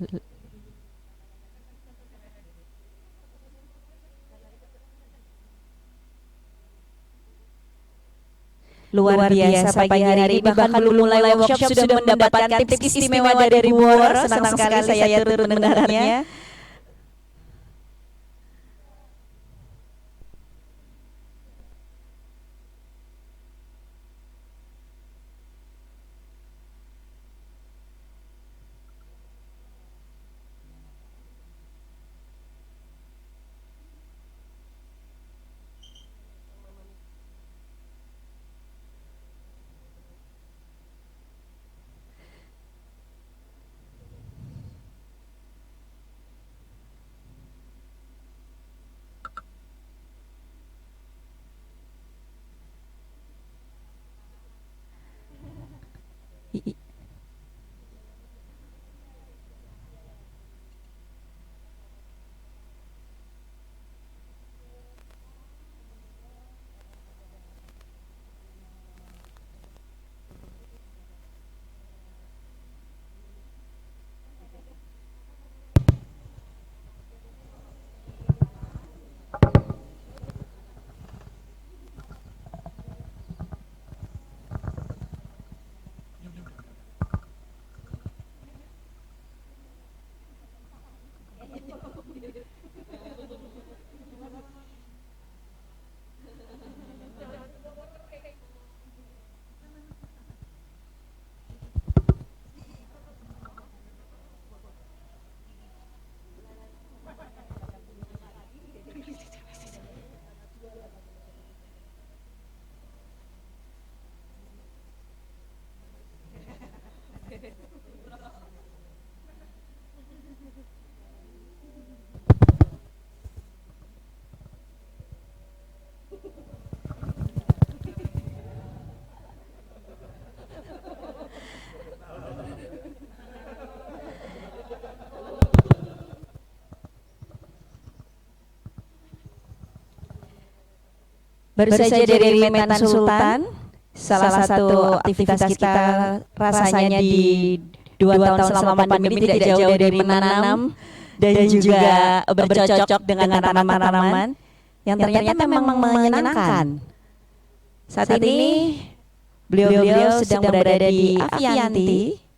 Luar biasa pagi hari ini, bahkan belum mulai workshop sudah mendapatkan tips istimewa dari Bu Woro. Senang sekali saya turut mendengarnya. Baru saja dari Metan Sultan, salah satu aktivitas kita rasanya di 2 tahun selama pandemi tidak jauh dari menanam dan juga bercocok dengan tanaman-tanaman yang ternyata memang menyenangkan. Saat ini beliau-beliau sedang berada di Avianti.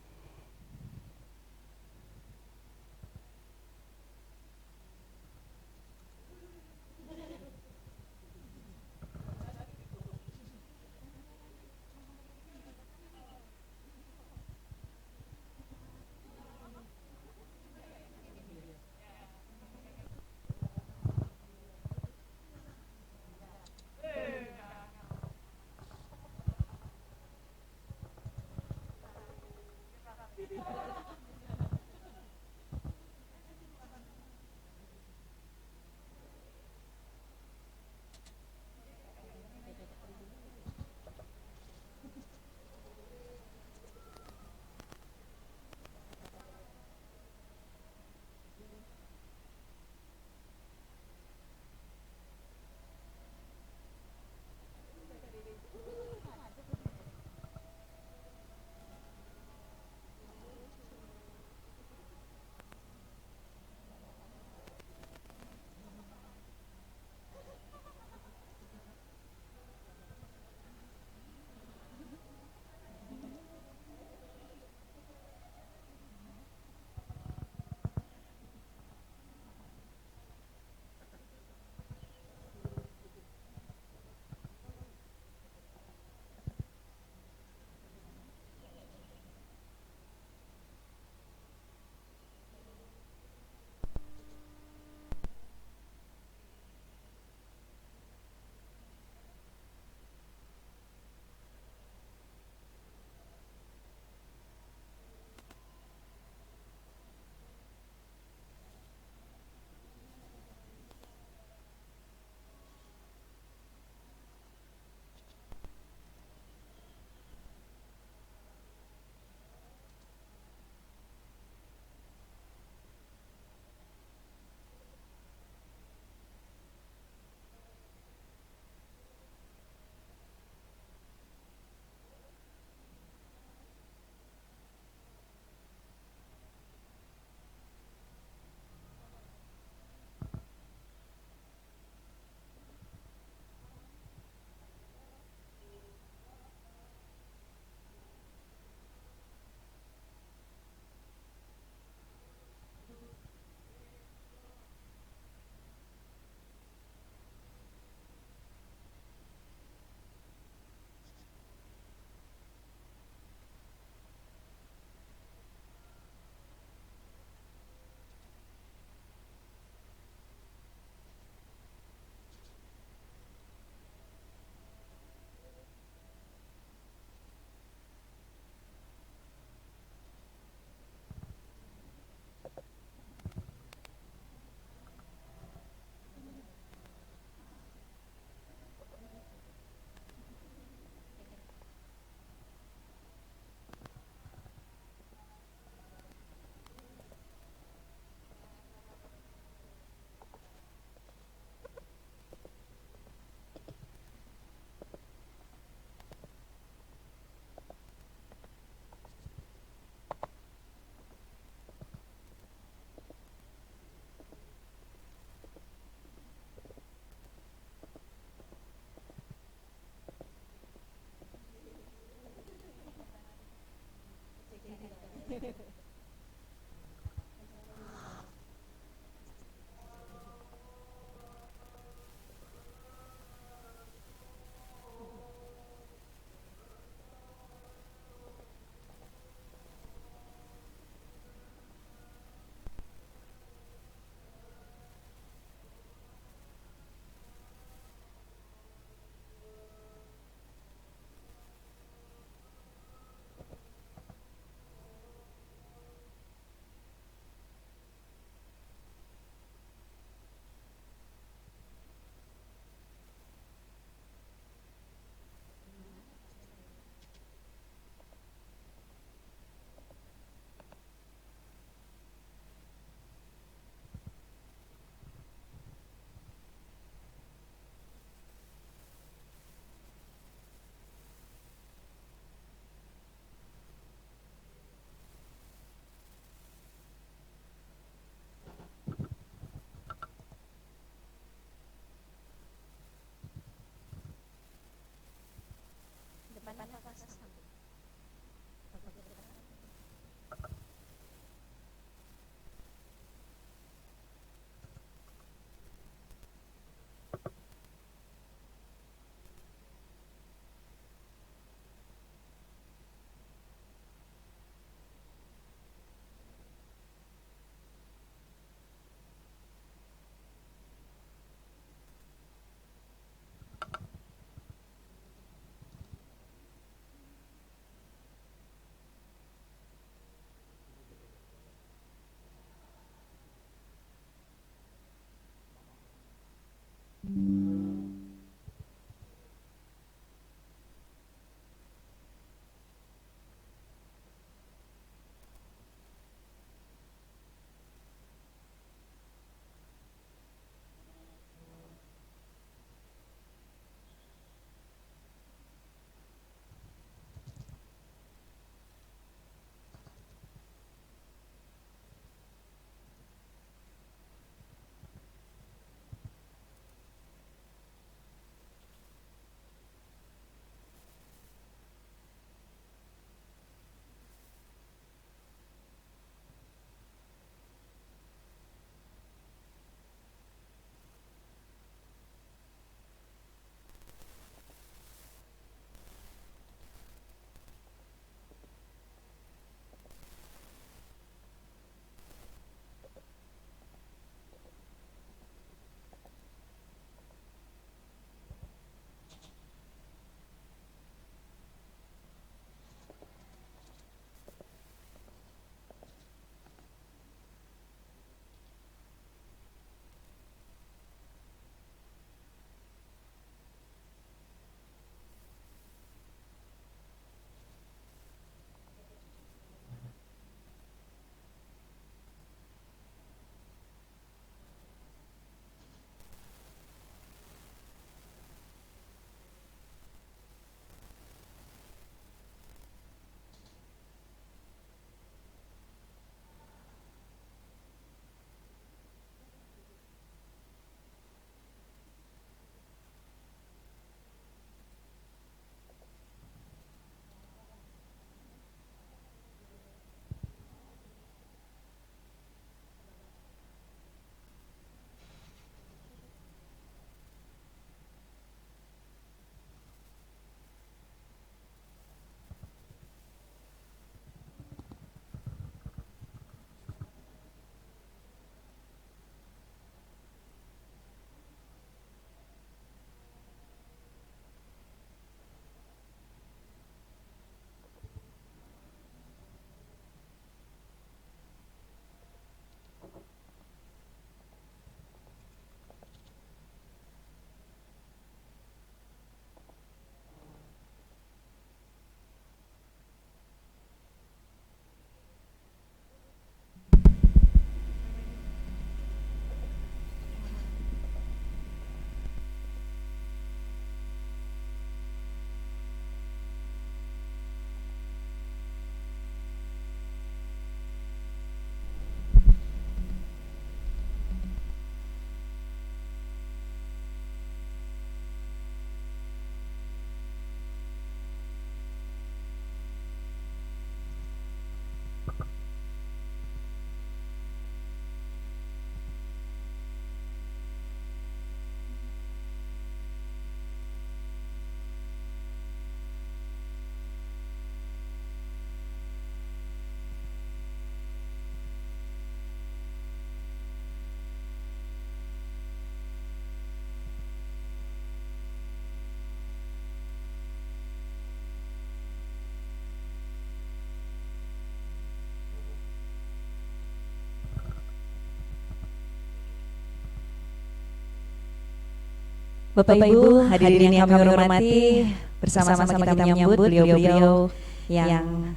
Bapak Ibu hadirin yang kami hormati, bersama-sama kita menyambut beliau-beliau yang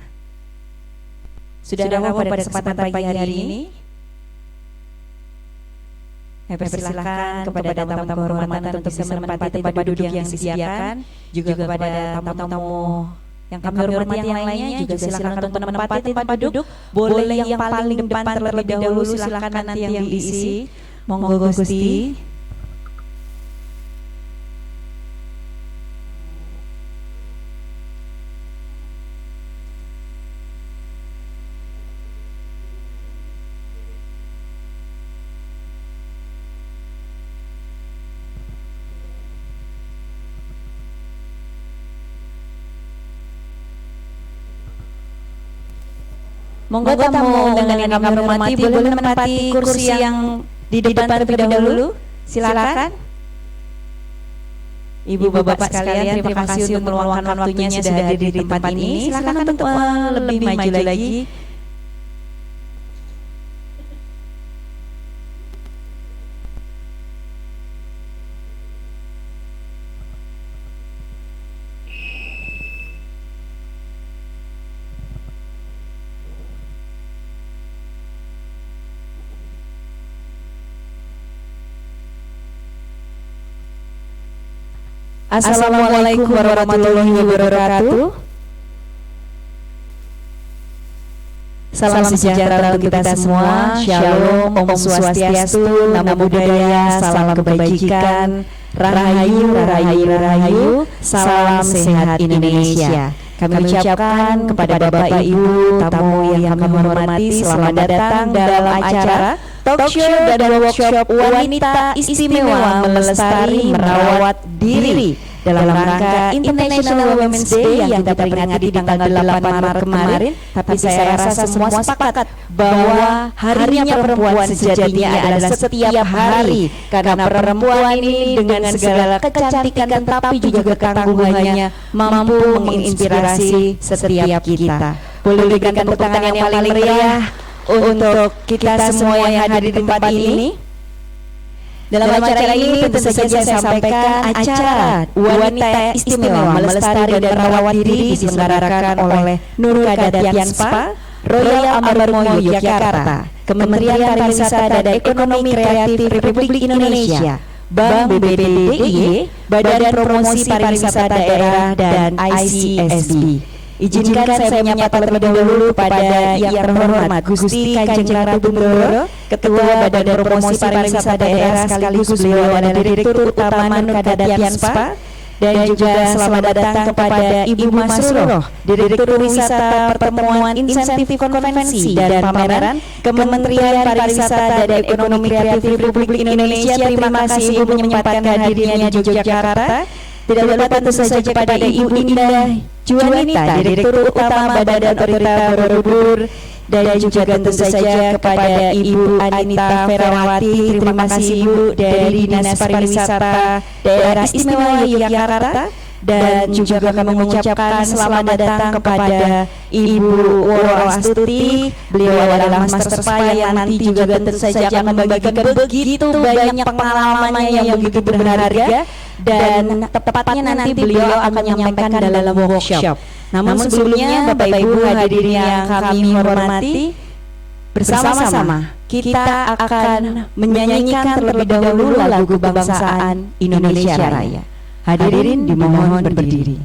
sudah hadir pada kesempatan pagi hari ini. Saya persilahkan kepada tamu-tamu kehormatan untuk bisa menempati tempat duduk yang disediakan, juga kepada tamu-tamu yang kami hormati yang lainnya juga silakan untuk menempati tempat duduk. Boleh yang paling depan terlebih dahulu, silakan nanti yang diisi. Monggo Gusti. Monggo tamu undangan yang kami hormati boleh menempati kursi yang di depan terlebih dahulu. Silakan. Ibu bapak sekalian, terima kasih untuk meluangkan waktunya sudah hadir di tempat ini. Silakan untuk lebih maju lagi. Assalamualaikum warahmatullahi wabarakatuh. Salam sejahtera untuk kita semua. Shalom, Om Swastiastu, Namo Buddhaya, salam kebajikan, Rahayu, Rahayu, Rahayu, salam sehat Indonesia. Kami ucapkan kepada Bapak Ibu tamu yang kami hormati, selamat datang dalam acara talkshow dan workshop wanita istimewa melestari merawat diri dalam rangka International Women's Day yang kita peringati di tanggal 8 Maret kemarin. Tapi saya rasa semua sepakat bahwa harinya perempuan sejatinya adalah setiap hari, karena perempuan ini dengan segala kecantikan tetapi juga ketangguhannya mampu menginspirasi setiap kita. Boleh berikan tepuk tangan yang paling meriah untuk kita semua yang hadir di tempat ini. Dalam acara ini tentu saja saya sampaikan acara wanita istimewa melestari dan merawat diri diselenggarakan oleh Nur Kadatian Spa, Royal Ambarmo Yogyakarta, Kementerian Pariwisata dan Ekonomi Kreatif Republik Indonesia, Bank BPDY, Badan Promosi Pariwisata Daerah, dan ICSB. Izinkan saya menyapa terlebih dahulu pada yang terhormat Gusti Kanjeng Ratu Bendoro, Ketua Badan Promosi Pariwisata Daerah, sekaligus beliau adalah Direktur Utama Nur Kadatian Spa. Dan juga selamat datang kepada Ibu Masruroh, Direktur Wisata Pertemuan Insentif Konvensi dan Pameran, Kementerian Pariwisata dan Ekonomi Kreatif Republik Indonesia. Terima kasih Ibu menyempatkan hadirnya di Yogyakarta. Tidak lupa tentu saja kepada Ibu Indah Juanita, Direktur Utama Badan Otorita Borobudur, dan juga tentu saja kepada Ibu Anita Ferawati. Terima kasih Ibu dari Dinas Pariwisata Daerah Istimewa Yogyakarta. Dan juga kami mengucapkan selamat datang kepada Ibu Woro Astuti. Beliau adalah Master Spa yang nanti juga tentu saja akan membagikan begitu banyak pengalaman yang begitu berharga. Dan tepatnya nanti beliau akan menyampaikan dalam workshop. Namun sebelumnya Bapak Ibu hadirin yang kami hormati, bersama-sama kita akan menyanyikan terlebih dahulu lagu kebangsaan Indonesia Raya. Hadirin dimohon berdiri.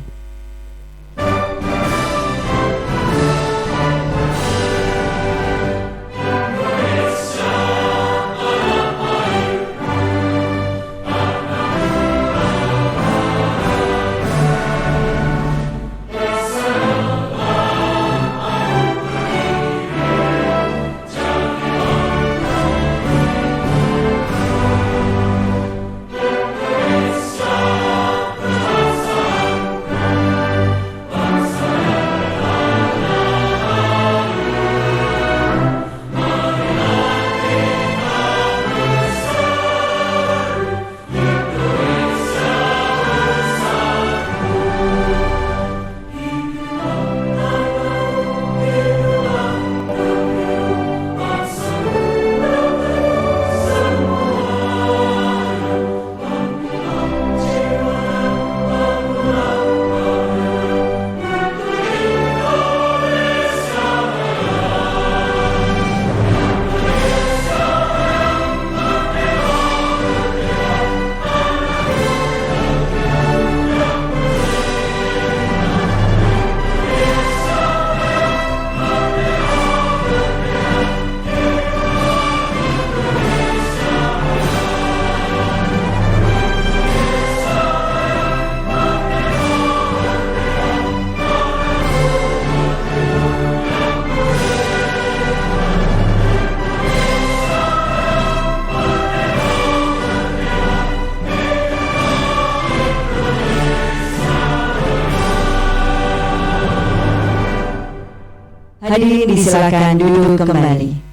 Hadirin disilakan duduk kembali.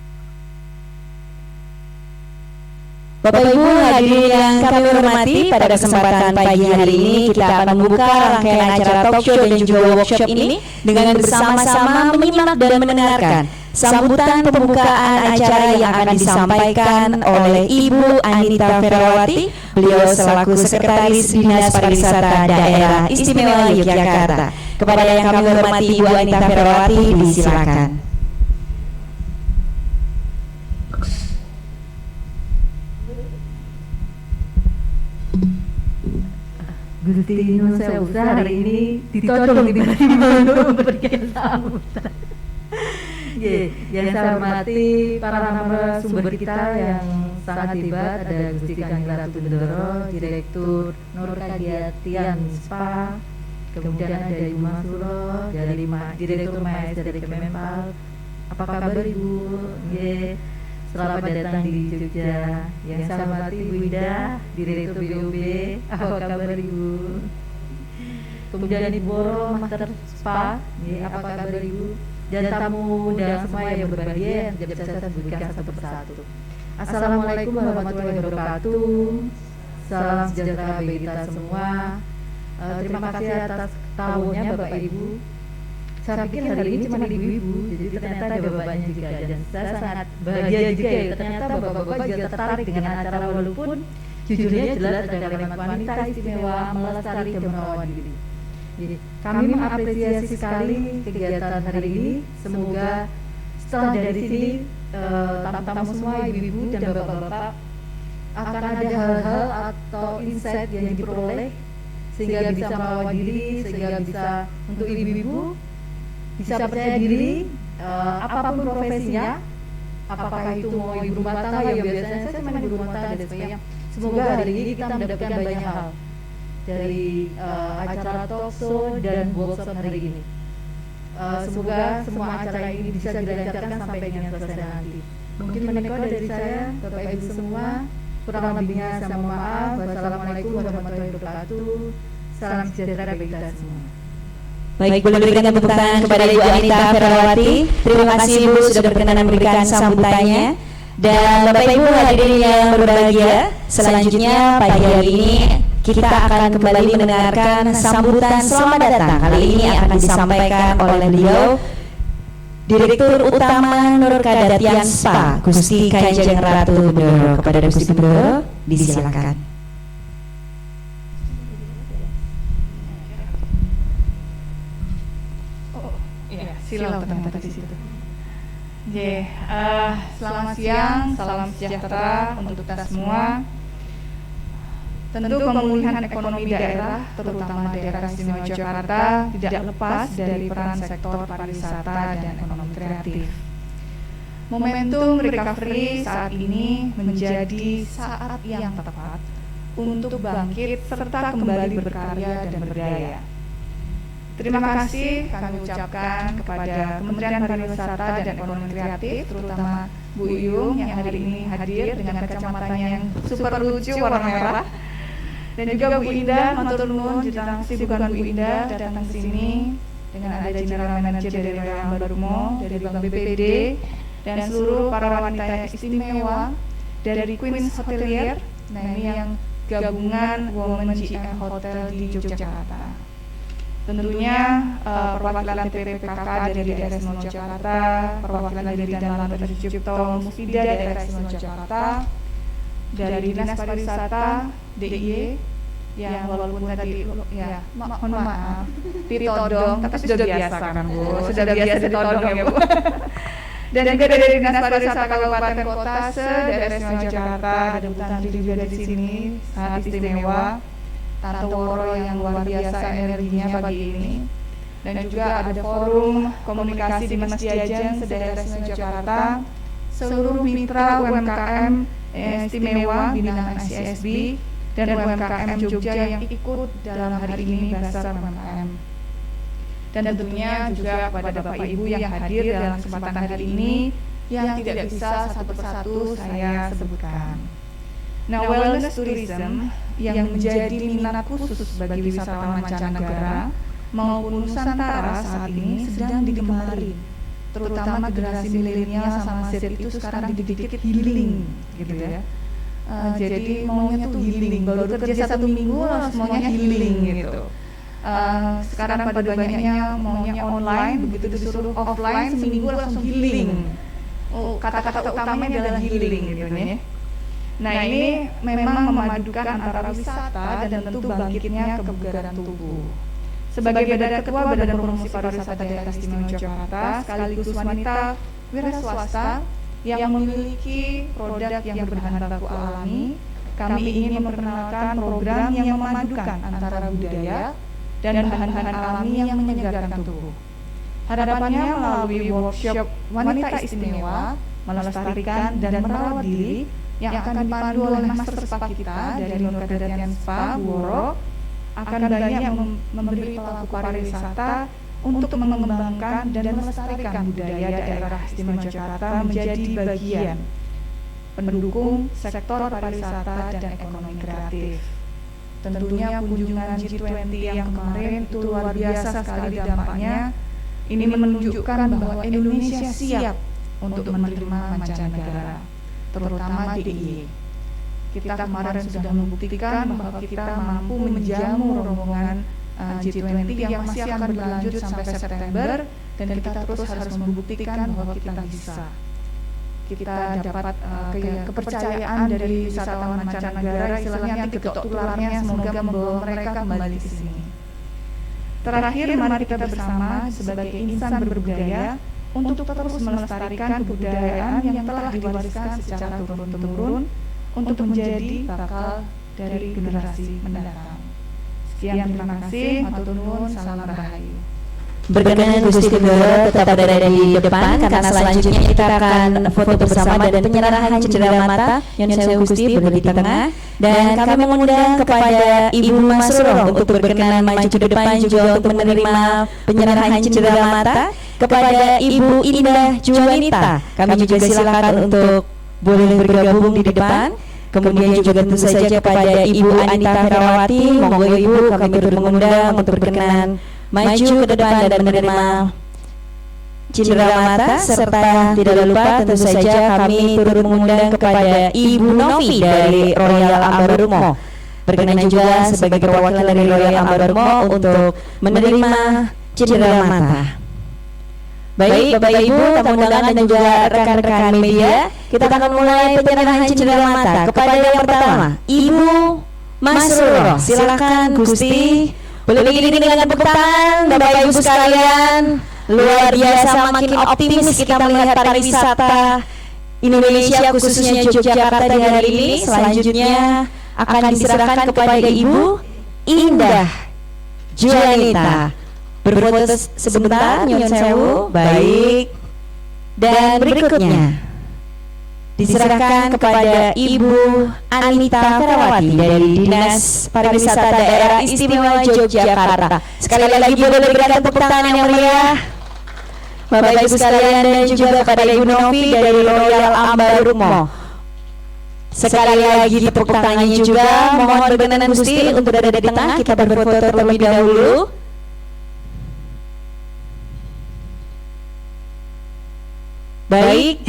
Bapak Ibu hadirin yang kami hormati, pada kesempatan pagi hari ini kita akan membuka rangkaian acara talk show dan juga workshop ini dengan bersama-sama menyimak dan mendengarkan sambutan pembukaan acara yang akan disampaikan oleh Ibu Anita Ferawati, beliau selaku Sekretaris Dinas Pariwisata Daerah Istimewa Yogyakarta. Kepada yang kami hormati Ibu Anita Ferawati, disilakan. Gusti Nun Sewu hari ini ditodong di mana memberikan sambutan. Yang saya hormati para narasumber kita yang sangat hebat, ada Gusti Kanjeng Ratu Bendoro, Direktur Nur Kadiatian SPA, kemudian ada Ibu Masuro dari Direktur MAS dari Kemenpal. Apa kabar Ibu? Selamat datang di Jogja. Yang saya hormati Ibu Ida, Direktur BOB. Apa kabar Ibu? Kemudian Ibu Boro, Master Spa. Apa kabar Ibu? Dan tamu undangan semua yang berbahagia yang bisa saya sebutkan satu persatu. Assalamualaikum warahmatullahi wabarakatuh. Salam sejahtera bagi kita semua. Terima kasih atas tahunya Bapak Ibu. Saya pikir hari ini cuma ibu-ibu, jadi ternyata ada bapaknya juga, dan saya sangat bahagia juga ya, ternyata bapak-bapak juga tertarik dengan acara, walaupun judulnya jelas ada kalimat wanita istimewa melestari dan merawat diri. Jadi kami mengapresiasi sekali kegiatan hari ini. Semoga setelah dari sini tamu-tamu semua ibu-ibu dan bapak-bapak akan ada hal-hal atau insight yang diperoleh sehingga bisa merawat diri, sehingga bisa untuk ibu-ibu bisa percaya diri, apapun profesinya, apakah itu mau ibu rumah tangga yang biasanya saya cuma ibu rumah tangga dan sebagainya. Semoga hari ini kita mendapatkan banyak hal dari acara talk show dan workshop hari ini. Semoga semua acara ini bisa dilancarkan sampai dengan selesai nanti. Mungkin menikah dari saya, Bapak Ibu semua, kurang lebihnya saya mohon maaf. Wassalamualaikum warahmatullahi wabarakatuh. Salam sejahtera bagi kita semua. Baik, boleh berikan tepuk tangan kepada Ibu Anita Ferawati. Terima kasih Ibu sudah berkenan memberikan sambutannya. Dan Bapak Ibu hadirin yang berbahagia, selanjutnya pagi hari ini kita akan kembali mendengarkan sambutan selamat datang. Kali ini akan disampaikan oleh beliau, Direktur Utama Nur Kadiatian SPA, Gusti Kanjeng Ratu Bendoro. Kepada Gusti Bendoro, disilakan. Silau ternyata di situ. Selamat siang, salam sejahtera untuk kita semua. Tentu pemulihan ekonomi daerah, terutama daerah istimewa Yogyakarta, tidak lepas dari peran sektor pariwisata dan ekonomi kreatif. Momentum recovery saat ini menjadi saat yang tepat untuk bangkit serta kembali berkarya dan berdaya. Terima kasih kami ucapkan kepada Kementerian Pariwisata dan Ekonomi Kreatif, terutama Bu Iyung yang hari ini hadir dengan kacamatanya yang super lucu warna merah, dan juga Bu Indah, matur nuwun tentang kesibukan Bu Indah datang ke sini dengan ada General Manager dari Royal Barumo, dari Bank BPD, dan seluruh para wanita yang istimewa dari Queen's Hotelier. Nah, ini yang gabungan Women GM Hotel di Yogyakarta. Tentunya perwakilan TPPKK dari daerah istimewa Yogyakarta, perwakilan dari Danlan Tercipto Musida daerah istimewa Yogyakarta, dari Dinas Pariwisata DIY yang walaupun tadi ya mohon maaf ditodong, tapi sudah biasa kan Bu, sudah biasa ditodong ya Bu. Dan juga dari Dinas Pariwisata Kabupaten Kota se-daerah istimewa Yogyakarta, ada Bu Tantri juga di sini, sangat istimewa. Tante Woro yang luar biasa energinya pagi ini, dan juga ada forum komunikasi di Masjid Jajan se-daerah istimewa Yogyakarta, seluruh mitra UMKM istimewa binaan ICSB dan UMKM Jogja yang ikut dalam hari ini Basar UMKM. Dan tentunya juga kepada Bapak Ibu yang hadir dalam kesempatan hari ini yang tidak bisa satu persatu saya sebutkan. Nah, wellness tourism yang menjadi minat khusus bagi wisatawan mancanegara maupun Nusantara saat ini sedang digemari terutama generasi milenial sama Z itu sekarang dikit-dikit healing gitu ya. Jadi maunya tuh healing, baru kerja 1 minggu langsung maunya healing gitu. Sekarang pada banyaknya maunya online, begitu disuruh offline seminggu langsung healing. Kata-kata utamanya adalah healing gitu ya. Nah ini memang memadukan antara wisata dan tentu bangkitnya kebugaran tubuh. Sebagai Ketua Badan Promosi Pariwisata Daerah Istimewa Yogyakarta sekaligus wanita wira swasta yang memiliki produk yang berbahan baku alami, kami ingin memperkenalkan program yang memadukan antara budaya dan bahan-bahan alami yang menyegarkan tubuh. Harapannya melalui workshop Wanita Istimewa, melestarikan dan merawat diri yang akan dipandu oleh Master Spa kita dari Nur Kadatian Spa Woro, akan banyak memberi pelaku pariwisata untuk mengembangkan dan melestarikan budaya daerah istimewa Yogyakarta menjadi bagian pendukung sektor pariwisata dan ekonomi kreatif. Tentunya kunjungan G20 yang kemarin itu luar biasa sekali dampaknya. Ini menunjukkan bahwa Indonesia siap untuk menerima mancanegara, terutama DIY. Kita kemarin sudah membuktikan bahwa kita mampu menjamu rombongan G20 yang masih akan berlanjut sampai September, dan kita terus harus membuktikan bahwa kita bisa. Kita dapat kepercayaan dari wisatawan mancanegara, istilahnya nanti getok tularnya, semoga membawa mereka kembali ke sini. Terakhir, mari kita bersama sebagai insan berbudaya untuk terus melestarikan kebudayaan yang telah diwariskan secara turun-temurun untuk menjadi bakal dari generasi mendatang. Sekian, terima kasih, matur nuwun, salam rahayu. Berkenan Gusti Gemboro tetap berada di depan karena selanjutnya kita akan foto bersama dan penyerahan cendera mata. Nyun Sewu Gusti berada di tengah, dan kami mengundang kepada Ibu Masroh untuk berkenan maju ke depan juga untuk menerima penyerahan cendera mata. Kepada Ibu Indah Juwanita kami juga silakan untuk boleh bergabung di depan. Kemudian juga tentu saja kepada Ibu Anita Ferawati, monggo Ibu kami turut mengundang untuk berkenan maju ke depan dan menerima cendera mata, serta tidak lupa tentu saja kami turut mengundang kepada Ibu Novi dari Royal Ambarumo, berkenan juga sebagai perwakilan dari Royal Ambarumo untuk menerima cendera mata. Baik Bapak Ibu, tamu undangan dan juga rekan-rekan media, kita akan mulai penyerahan cendera mata kepada yang pertama, Ibu Masroh. Silakan Gusti. Boleh diiringi dengan tepuk tangan Bapak Ibu sekalian. Luar biasa, makin optimis kita melihat pariwisata Indonesia khususnya Yogyakarta di hari ini. Selanjutnya akan diserahkan kepada Ibu Indah Juwanita. Berfoto sebentar, Nyun Sewu. Baik. Dan berikutnya diserahkan kepada Ibu Anita Ferawati dari Dinas Pariwisata Daerah Istimewa Yogyakarta. Sekali lagi boleh berikan tepuk tangan yang meriah Bapak Ibu sekalian, dan juga kepada Ibu Novi dari Royal Ambarumo. Sekali lagi tepuk tangannya juga. Mohon berkenan Gusti untuk berada di tengah, kita berfoto terlebih dahulu. Baik,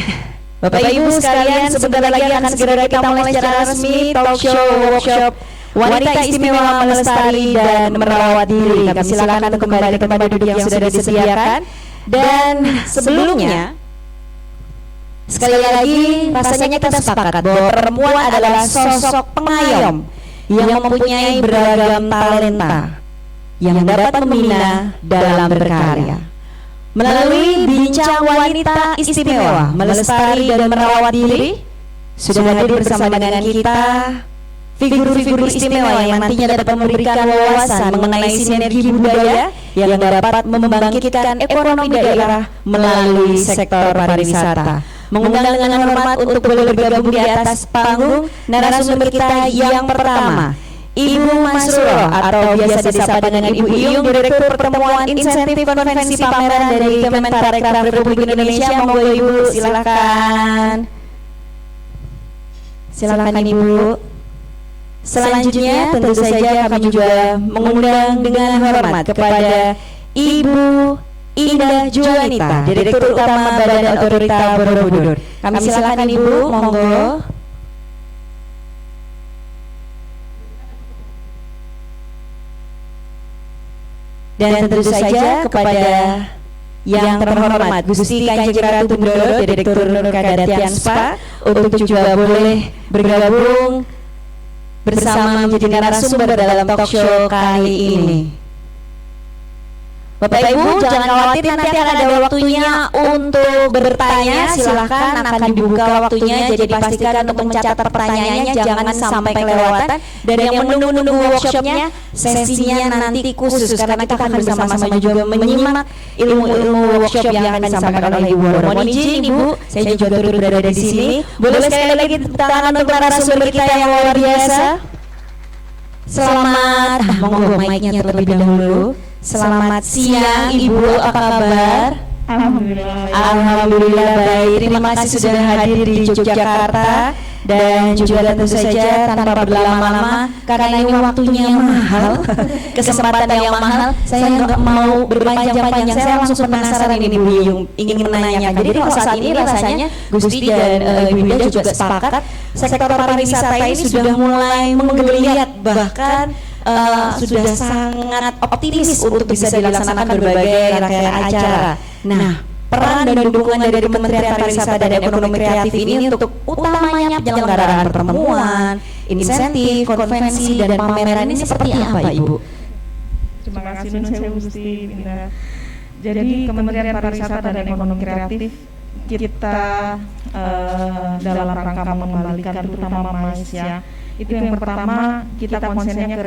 Bapak Ibu sekalian, sebentar lagi akan segera kita mulai secara resmi talk show workshop Wanita Istimewa Melestari dan Merawat Diri. Kami silakan untuk kembali ke tempat duduk yang sudah disediakan. Dan sebelumnya, sekali lagi rasanya kita sepakat bahwa perempuan adalah sosok pengayom yang mempunyai beragam talenta yang dapat membina dalam berkarya. Melalui Bincang Wanita Istimewa Melestari dan Merawat Diri, sudah hadir bersama dengan kita figur-figur istimewa yang nantinya dapat memberikan wawasan mengenai sinergi budaya yang dapat membangkitkan ekonomi daerah melalui sektor pariwisata. Mengundang dengan hormat untuk boleh bergabung di atas panggung narasumber kita yang pertama, Ibu Masroh atau biasa disapa dengan Ibu Iyung, Direktur Pertemuan Insentif Konvensi Pameran dari Kemenparekraf Republik Indonesia. Monggo Ibu, silakan. Silakan Ibu. Selanjutnya tentu saja kami juga mengundang dengan hormat kepada Ibu Indah Juanita, Direktur Utama Badan Otorita Borobudur. Kami silakan Ibu, monggo. Dan tentu saja kepada yang terhormat Gusti Kanjeng Ratu Bendoro, Direktur Kadatian SPA, untuk juga boleh bergabung bersama menjadi narasumber dalam talk show kali ini. Bapak Ibu jangan khawatir, nanti akan ada waktunya untuk bertanya. Silahkan, akan dibuka waktunya, jadi pastikan untuk mencatat pertanyaannya, jangan sampai kelewatan. Dan yang menunggu workshopnya, sesinya nanti khusus karena kita akan bersama-sama juga menyimak ilmu-ilmu workshop yang akan disampaikan oleh Ibu Waro. Mohon izin Ibu, saya juga turut berada di sini. Boleh sekali lagi tepuk tangan untuk narasumber kita yang luar biasa. Selamat, monggo mic-nya terlebih dahulu. Selamat siang Ibu, apa kabar? Alhamdulillah baik. Terima kasih sudah hadir di Yogyakarta. Dan juga tentu saja tanpa berlama-lama, karena ini waktunya yang mahal, kesempatan yang mahal, saya nggak mau berpanjang-panjang. Saya langsung penasaran ini Bu Yung, ingin menanyakan. Jadi kalau saat ini rasanya Gusti dan Ibu Indah juga sepakat, sektor pariwisata ini sudah mulai menggeliat, bahkan sudah sangat optimis untuk bisa dilaksanakan berbagai rangkaian acara. Nah, peran dan dukungan dari Kementerian Pariwisata dan Ekonomi Kreatif ini untuk utamanya penyelenggaraan pertemuan, insentif, konvensi, dan pameran ini seperti apa Ibu? Terima kasih Nun Sewu Gusti Indah. Jadi Kementerian Pariwisata dan Ekonomi Kreatif kita dalam rangka mengembalikan terutama Malaysia, itu yang pertama kita konsennya ke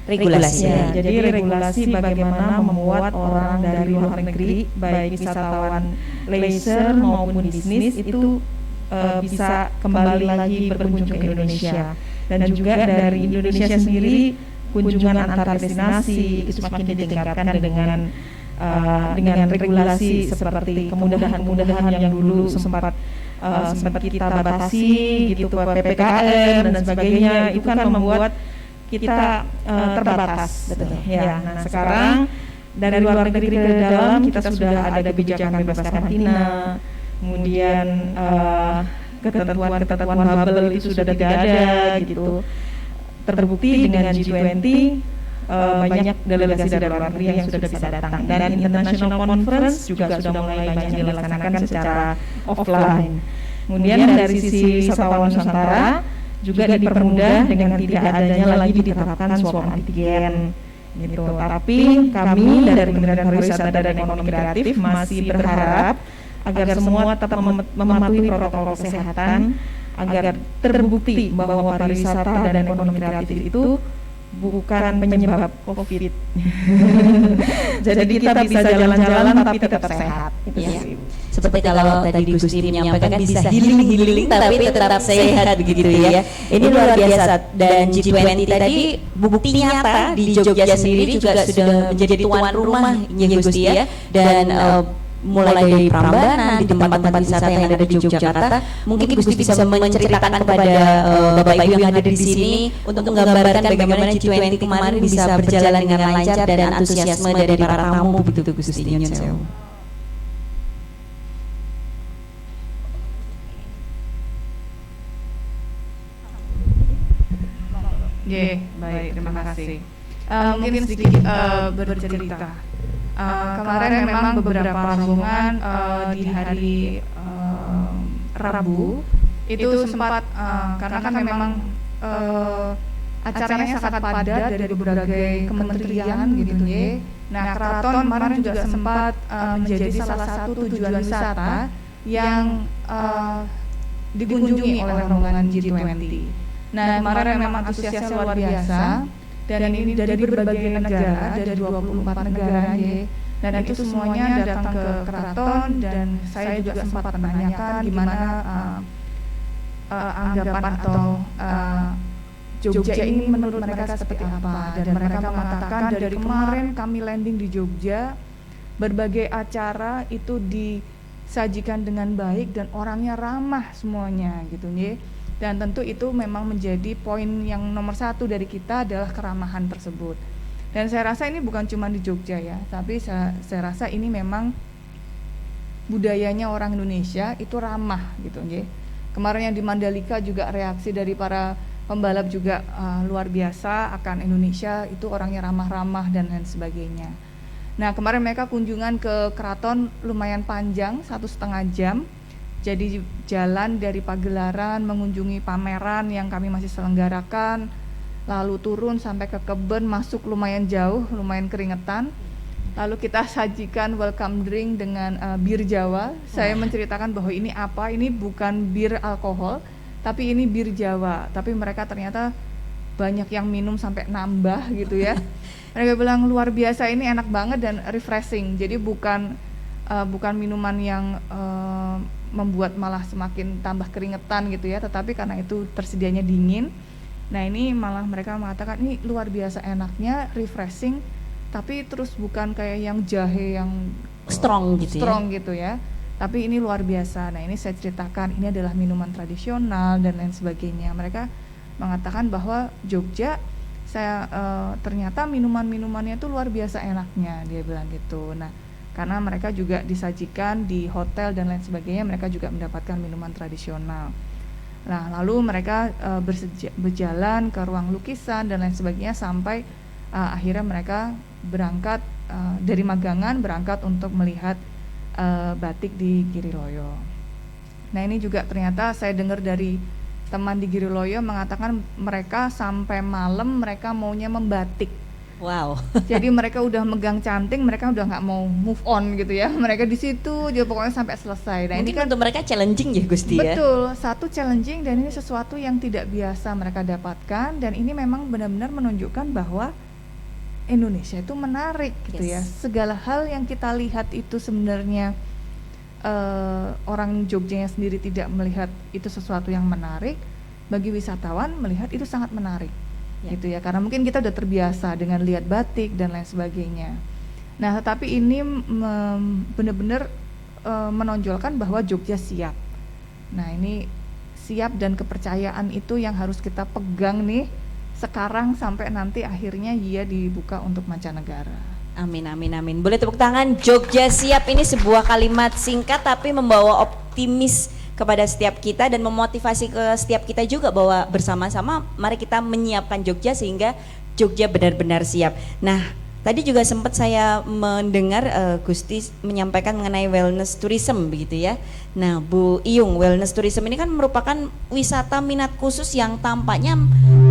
regulasi. Ya, jadi regulasi bagaimana membuat orang dari luar negeri, baik wisatawan leisure maupun bisnis itu bisa kembali lagi berkunjung ke Indonesia. Dan juga dari Indonesia sendiri kunjungan antar destinasi itu semakin ditingkatkan dengan regulasi seperti kemudahan-kemudahan yang dulu sempat kita batasi gitu, PPKM dan sebagainya, itu kan membuat kita terbatas. Betul. Ya, nah sekarang dari luar negeri ke dalam kita sudah ada kebijakan bebas karantina, kemudian ketentuan bubble itu sudah tidak ada gitu. Terbukti dengan G20 banyak delegasi dari luar negeri yang sudah bisa datang, dan international conference juga sudah mulai banyak dilaksanakan secara offline. Kemudian dari sisi wisatawan Nusantara juga dipermudah dengan tidak adanya lagi diterapkan swab antigen gitu. Tapi kami dari Kementerian Pariwisata dan Ekonomi Kreatif masih berharap agar semua tetap mematuhi protokol kesehatan agar terbukti bahwa pariwisata dan ekonomi kreatif itu bukan penyebab COVID. Jadi kita bisa jalan-jalan tapi tetap sehat. Ya. Seperti kalau tadi Gusti menyampaikan bisa healing tapi tetap sehat begitu ya. Ini luar biasa. Dan G20 tadi bukti nyata di Jogja sendiri juga sudah menjadi tuan rumahnya Gusti ya. Dan mulai dari Prambanan, di tempat-tempat wisata yang ada di Yogyakarta, mungkin Gusti bisa menceritakan kepada Bapak Ibu yang hadir di sini untuk menggambarkan bagaimana G20 kemarin bisa berjalan dengan lancar dan antusiasme dari para tamu begitu Gusti. Nyun sewu. Baik, terima kasih. Mungkin sedikit bercerita. Kemarin memang beberapa rombongan di hari Rabu itu sempat karena kan memang acaranya sangat padat dari berbagai kementerian gitu ya. Nah, Keraton kemarin juga sempat menjadi salah satu tujuan wisata yang dikunjungi oleh rombongan G20. Nah, kemarin memang antusiasnya luar biasa. Dan ini dari berbagai negara, dari 24 negara ya. Dan itu semuanya datang ke Keraton, dan saya juga sempat menanyakan gimana anggapan atau Jogja ini menurut mereka seperti apa. Dan mereka mengatakan dari kemarin kami landing di Jogja, berbagai acara itu disajikan dengan baik dan orangnya ramah semuanya gitu ya. Dan tentu itu memang menjadi poin yang nomor satu dari kita adalah keramahan tersebut. Dan saya rasa ini bukan cuma di Jogja ya, tapi saya rasa ini memang budayanya orang Indonesia itu ramah gitu nggih. Kemarin yang di Mandalika juga reaksi dari para pembalap juga luar biasa akan Indonesia, itu orangnya ramah-ramah dan lain sebagainya. Nah, kemarin mereka kunjungan ke keraton lumayan panjang, 1,5 jam. Jadi jalan dari Pagelaran mengunjungi pameran yang kami masih selenggarakan, lalu turun sampai ke kebun, masuk lumayan jauh, lumayan keringetan. Lalu kita sajikan welcome drink dengan bir Jawa. Saya menceritakan bahwa ini apa? Ini bukan bir alkohol, tapi ini bir Jawa. Tapi mereka ternyata banyak yang minum sampai nambah gitu ya. Mereka bilang luar biasa, ini enak banget dan refreshing. Jadi bukan minuman yang membuat malah semakin tambah keringetan gitu ya, tetapi karena itu tersedianya dingin. Nah, ini malah mereka mengatakan ini luar biasa enaknya, refreshing, tapi terus bukan kayak yang jahe yang Strong gitu ya. Tapi ini luar biasa. Nah, ini saya ceritakan ini adalah minuman tradisional dan lain sebagainya. Mereka mengatakan bahwa Jogja ternyata minuman-minumannya itu luar biasa enaknya, dia bilang gitu. Nah, karena mereka juga disajikan di hotel dan lain sebagainya, mereka juga mendapatkan minuman tradisional. Nah, lalu mereka berjalan ke ruang lukisan dan lain sebagainya sampai akhirnya mereka berangkat dari Magangan, berangkat untuk melihat batik di Giriloyo. Nah, ini juga ternyata saya dengar dari teman di Giriloyo mengatakan mereka sampai malam mereka maunya membatik. Wow. Jadi mereka udah megang canting, mereka udah nggak mau move on gitu ya. Mereka di situ aja pokoknya sampai selesai. Nah, Mungkin ini kan untuk mereka challenging ya Gusti ya. betul, satu challenging dan ini sesuatu yang tidak biasa mereka dapatkan, dan ini memang benar-benar menunjukkan bahwa Indonesia itu menarik gitu ya. Segala hal yang kita lihat itu sebenarnya orang Jogjanya sendiri tidak melihat itu sesuatu yang menarik, bagi wisatawan melihat itu sangat menarik. Gitu ya, karena mungkin kita udah terbiasa dengan lihat batik dan lain sebagainya. Nah, tetapi ini benar-benar menonjolkan bahwa Jogja siap. Nah, ini siap dan kepercayaan itu yang harus kita pegang nih sekarang sampai nanti akhirnya ia dibuka untuk mancanegara. Amin, amin, amin. Boleh tepuk tangan. Jogja siap ini sebuah kalimat singkat tapi membawa optimis kepada setiap kita dan memotivasi ke setiap kita juga bahwa bersama-sama mari kita menyiapkan Jogja sehingga Jogja benar-benar siap. Nah, tadi juga sempat saya mendengar Gusti menyampaikan mengenai wellness tourism begitu ya. Nah, Bu Iyung, wellness tourism ini kan merupakan wisata minat khusus yang tampaknya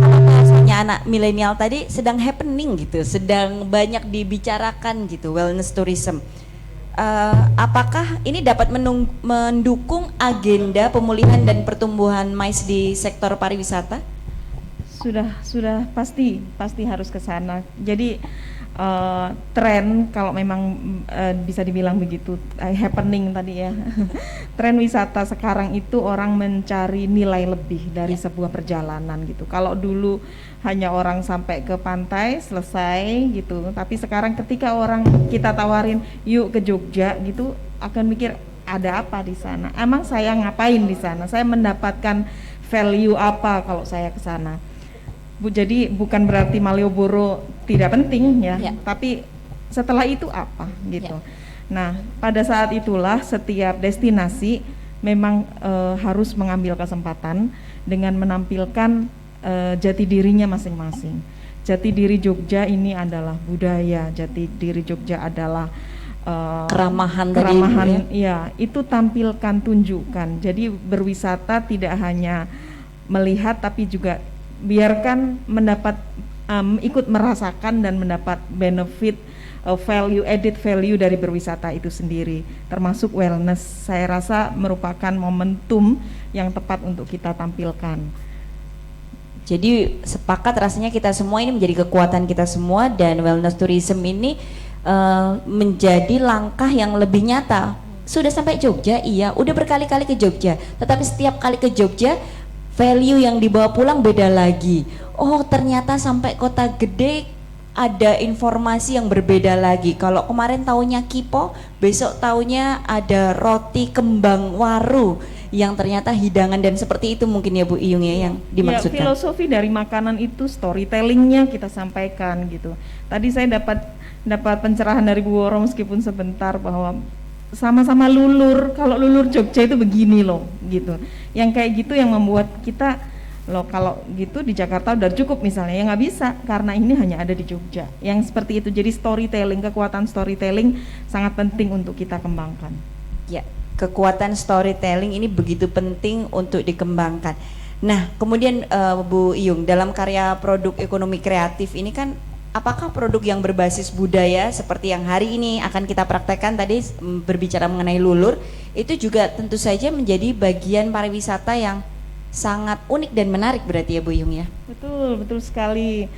kalau bahasanya anak milenial tadi sedang happening gitu, sedang banyak dibicarakan gitu, wellness tourism. Apakah ini dapat mendukung agenda pemulihan dan pertumbuhan MICE di sektor pariwisata? Sudah pasti harus ke sana. Jadi tren kalau memang bisa dibilang begitu happening tadi ya. Tren wisata sekarang itu orang mencari nilai lebih dari sebuah perjalanan gitu. Kalau dulu hanya orang sampai ke pantai selesai gitu, tapi sekarang ketika orang kita tawarin yuk ke Jogja gitu, akan mikir ada apa di sana? Emang saya ngapain di sana? Saya mendapatkan value apa kalau saya ke sana? Bu, jadi bukan berarti Malioboro tidak penting ya, tapi setelah itu apa gitu. Nah, pada saat itulah setiap destinasi memang harus mengambil kesempatan dengan menampilkan jati dirinya masing-masing. Jati diri Jogja ini adalah budaya, jati diri Jogja adalah keramahan ya, itu tampilkan, tunjukkan. Jadi berwisata tidak hanya melihat tapi juga biarkan mendapat ikut merasakan dan mendapat benefit value, added value dari berwisata itu sendiri, termasuk wellness. Saya rasa merupakan momentum yang tepat untuk kita tampilkan. Jadi sepakat rasanya kita semua ini menjadi kekuatan kita semua, dan wellness tourism ini menjadi langkah yang lebih nyata. Sudah sampai Jogja, iya, udah berkali-kali ke Jogja, tetapi setiap kali ke Jogja value yang dibawa pulang beda lagi. Oh, ternyata sampai kota gede ada informasi yang berbeda lagi. Kalau kemarin taunya kipo, besok taunya ada roti kembang waru yang ternyata hidangan dan seperti itu mungkin ya Bu Iyung ya yang Ya, dimaksudkan. filosofi dari makanan itu storytellingnya kita sampaikan gitu. Tadi saya dapat pencerahan dari Bu Woro meskipun sebentar bahwa sama-sama lulur, kalau lulur Jogja itu begini loh gitu. Yang kayak gitu yang membuat kita loh kalau gitu di Jakarta udah cukup misalnya, ya nggak bisa karena ini hanya ada di Jogja. Yang seperti itu, jadi storytelling, kekuatan storytelling sangat penting untuk kita kembangkan. Ya, kekuatan storytelling ini begitu penting untuk dikembangkan. Nah, kemudian Bu Iyung, dalam karya produk ekonomi kreatif ini kan apakah produk yang berbasis budaya seperti yang hari ini akan kita praktekkan tadi berbicara mengenai lulur, itu juga tentu saja menjadi bagian pariwisata yang sangat unik dan menarik berarti ya Bu Iyung ya? Betul sekali.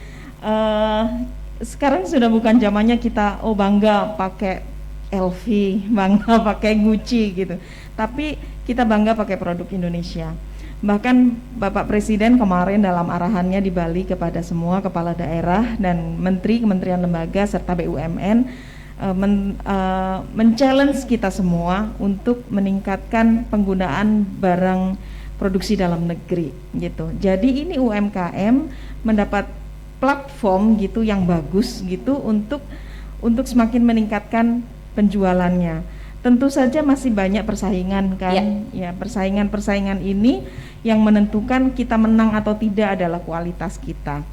Sekarang sudah bukan zamannya kita bangga pakai LV, bangga pakai Gucci gitu. Tapi kita bangga pakai produk Indonesia. Bahkan Bapak Presiden kemarin dalam arahannya di Bali kepada semua kepala daerah dan menteri, kementerian lembaga serta BUMN men-challenge kita semua untuk meningkatkan penggunaan barang produksi dalam negeri gitu. Jadi ini UMKM mendapat platform gitu yang bagus gitu untuk semakin meningkatkan penjualannya. Tentu saja masih banyak persaingan kan, ya persaingan ini yang menentukan kita menang atau tidak adalah kualitas kita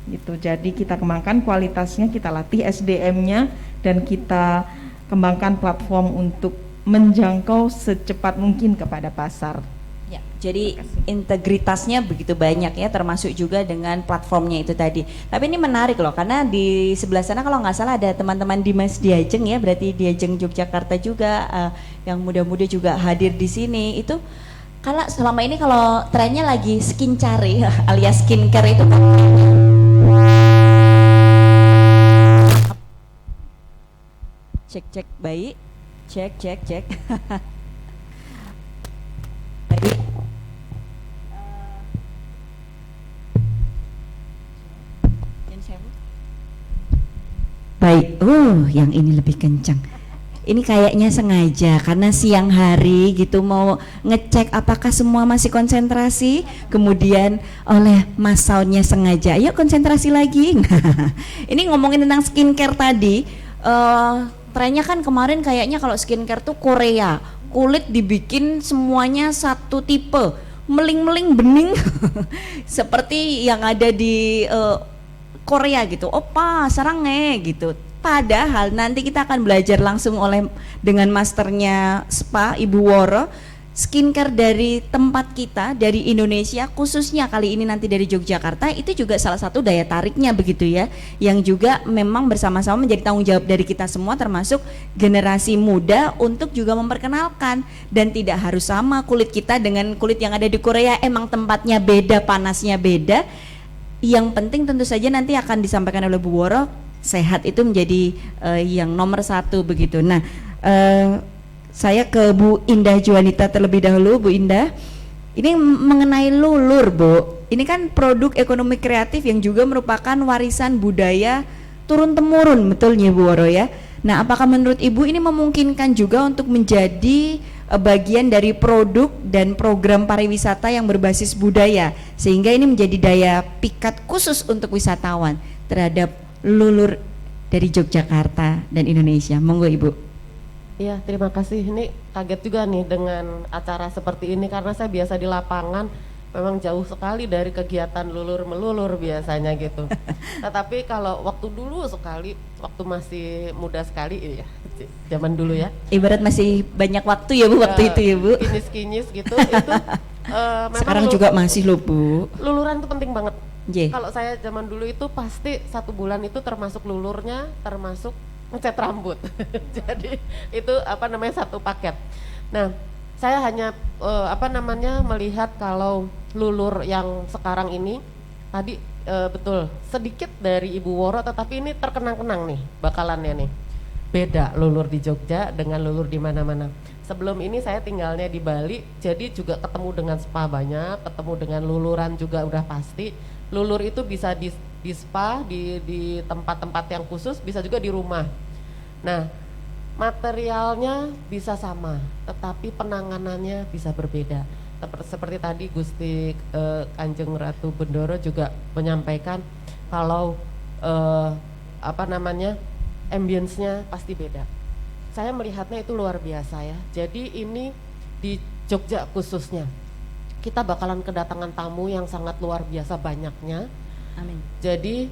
gitu. Jadi kita kembangkan kualitasnya, kita latih SDM-nya dan kita kembangkan platform untuk menjangkau secepat mungkin kepada pasar. Ya, jadi integritasnya begitu banyak ya, termasuk juga dengan platformnya itu tadi. Tapi ini menarik loh, karena di sebelah sana kalau nggak salah ada teman-teman Dimas Diajeng ya, berarti Diajeng Yogyakarta juga yang muda-muda juga hadir di sini. Itu kalau selama ini kalau trennya lagi skincare alias skincare itu kan cek baik, cek baik. Baik, yang ini lebih kencang. Ini kayaknya sengaja karena siang hari gitu mau ngecek apakah semua masih konsentrasi, kemudian oleh Mas Saunnya sengaja, ayo konsentrasi lagi. Ini ngomongin tentang skincare tadi, trennya kan kemarin kayaknya kalau skincare tuh Korea, kulit dibikin semuanya satu tipe, meling-meling bening seperti yang ada di Korea gitu, opa sarange gitu. Padahal nanti kita akan belajar langsung dengan masternya Spa Ibu Woro, skincare dari tempat kita, dari Indonesia, khususnya kali ini nanti dari Yogyakarta, itu juga salah satu daya tariknya begitu ya, yang juga memang bersama-sama menjadi tanggung jawab dari kita semua termasuk generasi muda untuk juga memperkenalkan, dan tidak harus sama kulit kita dengan kulit yang ada di Korea, emang tempatnya beda, panasnya beda. Yang penting tentu saja nanti akan disampaikan oleh Bu Woro, sehat itu menjadi yang nomor satu begitu. Nah, saya ke Bu Indah Juanita terlebih dahulu. Bu Indah, ini mengenai lulur Bu, ini kan produk ekonomi kreatif yang juga merupakan warisan budaya turun-temurun, betulnya Bu Woro ya. Nah, apakah menurut Ibu ini memungkinkan juga untuk menjadi bagian dari produk dan program pariwisata yang berbasis budaya, sehingga ini menjadi daya pikat khusus untuk wisatawan terhadap lulur dari Yogyakarta dan Indonesia? Monggo Ibu. Iya, terima kasih. Ini kaget juga nih dengan acara seperti ini karena saya biasa di lapangan, memang jauh sekali dari kegiatan lulur melulur biasanya gitu. Tetapi kalau waktu dulu sekali, waktu masih muda sekali ya, zaman dulu ya. Ibarat masih banyak waktu ya Bu, waktu itu ya Bu. Kinyis-kinyis gitu, itu memang sekarang juga masih loh Bu. Luluran itu penting banget. Yeah. Kalau saya zaman dulu itu pasti 1 bulan itu termasuk lulurnya, termasuk ngecat rambut. Jadi itu satu paket. Nah, saya hanya melihat kalau lulur yang sekarang ini tadi betul sedikit dari Ibu Woro, tetapi ini terkenang-kenang nih bakalannya nih. Beda lulur di Jogja dengan lulur di mana-mana. Sebelum ini saya tinggalnya di Bali, jadi juga ketemu dengan spa banyak, ketemu dengan luluran juga udah pasti. Lulur itu bisa di spa, di tempat-tempat yang khusus, bisa juga di rumah. Nah, materialnya bisa sama, tetapi penanganannya bisa berbeda. Seperti tadi Gusti Kanjeng Ratu Bendoro juga menyampaikan kalau ambience-nya pasti beda. Saya melihatnya itu luar biasa ya. Jadi ini di Jogja khususnya kita bakalan kedatangan tamu yang sangat luar biasa banyaknya. Amin. Jadi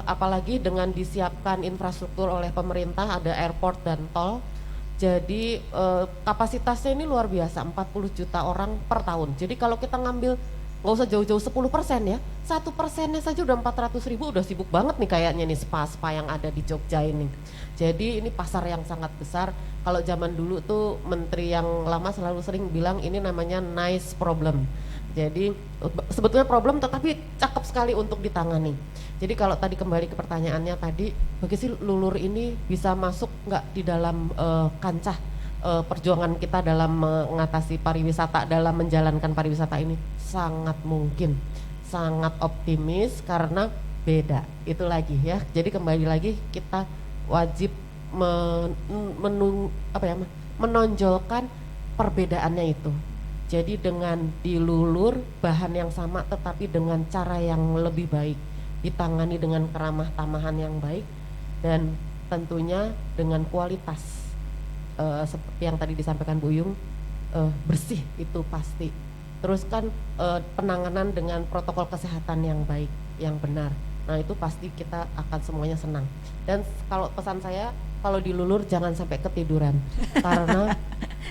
apalagi dengan disiapkan infrastruktur oleh pemerintah, ada airport dan tol. Jadi kapasitasnya ini luar biasa, 40 juta orang per tahun. Jadi kalau kita ngambil nggak usah jauh-jauh 10% ya, 1%-nya saja udah 400.000, udah sibuk banget nih kayaknya nih spa-spa yang ada di Jogja ini. Jadi ini pasar yang sangat besar. Kalau zaman dulu tuh menteri yang lama selalu sering bilang ini namanya nice problem. Jadi sebetulnya problem tetapi cakep sekali untuk ditangani. Jadi kalau tadi kembali ke pertanyaannya tadi, bagaimana Lulur ini bisa masuk nggak di dalam kancah perjuangan kita dalam mengatasi pariwisata, dalam menjalankan pariwisata ini? Sangat mungkin, sangat optimis karena beda. Itu lagi ya. Jadi kembali lagi kita wajib menonjolkan perbedaannya itu. Jadi dengan dilulur bahan yang sama tetapi dengan cara yang lebih baik, ditangani dengan keramah tamahan yang baik dan tentunya dengan kualitas seperti yang tadi disampaikan Bu Yung, bersih itu pasti. Terus kan penanganan dengan protokol kesehatan yang baik, yang benar. Nah itu pasti kita akan semuanya senang. Dan kalau pesan saya, kalau dilulur jangan sampai ketiduran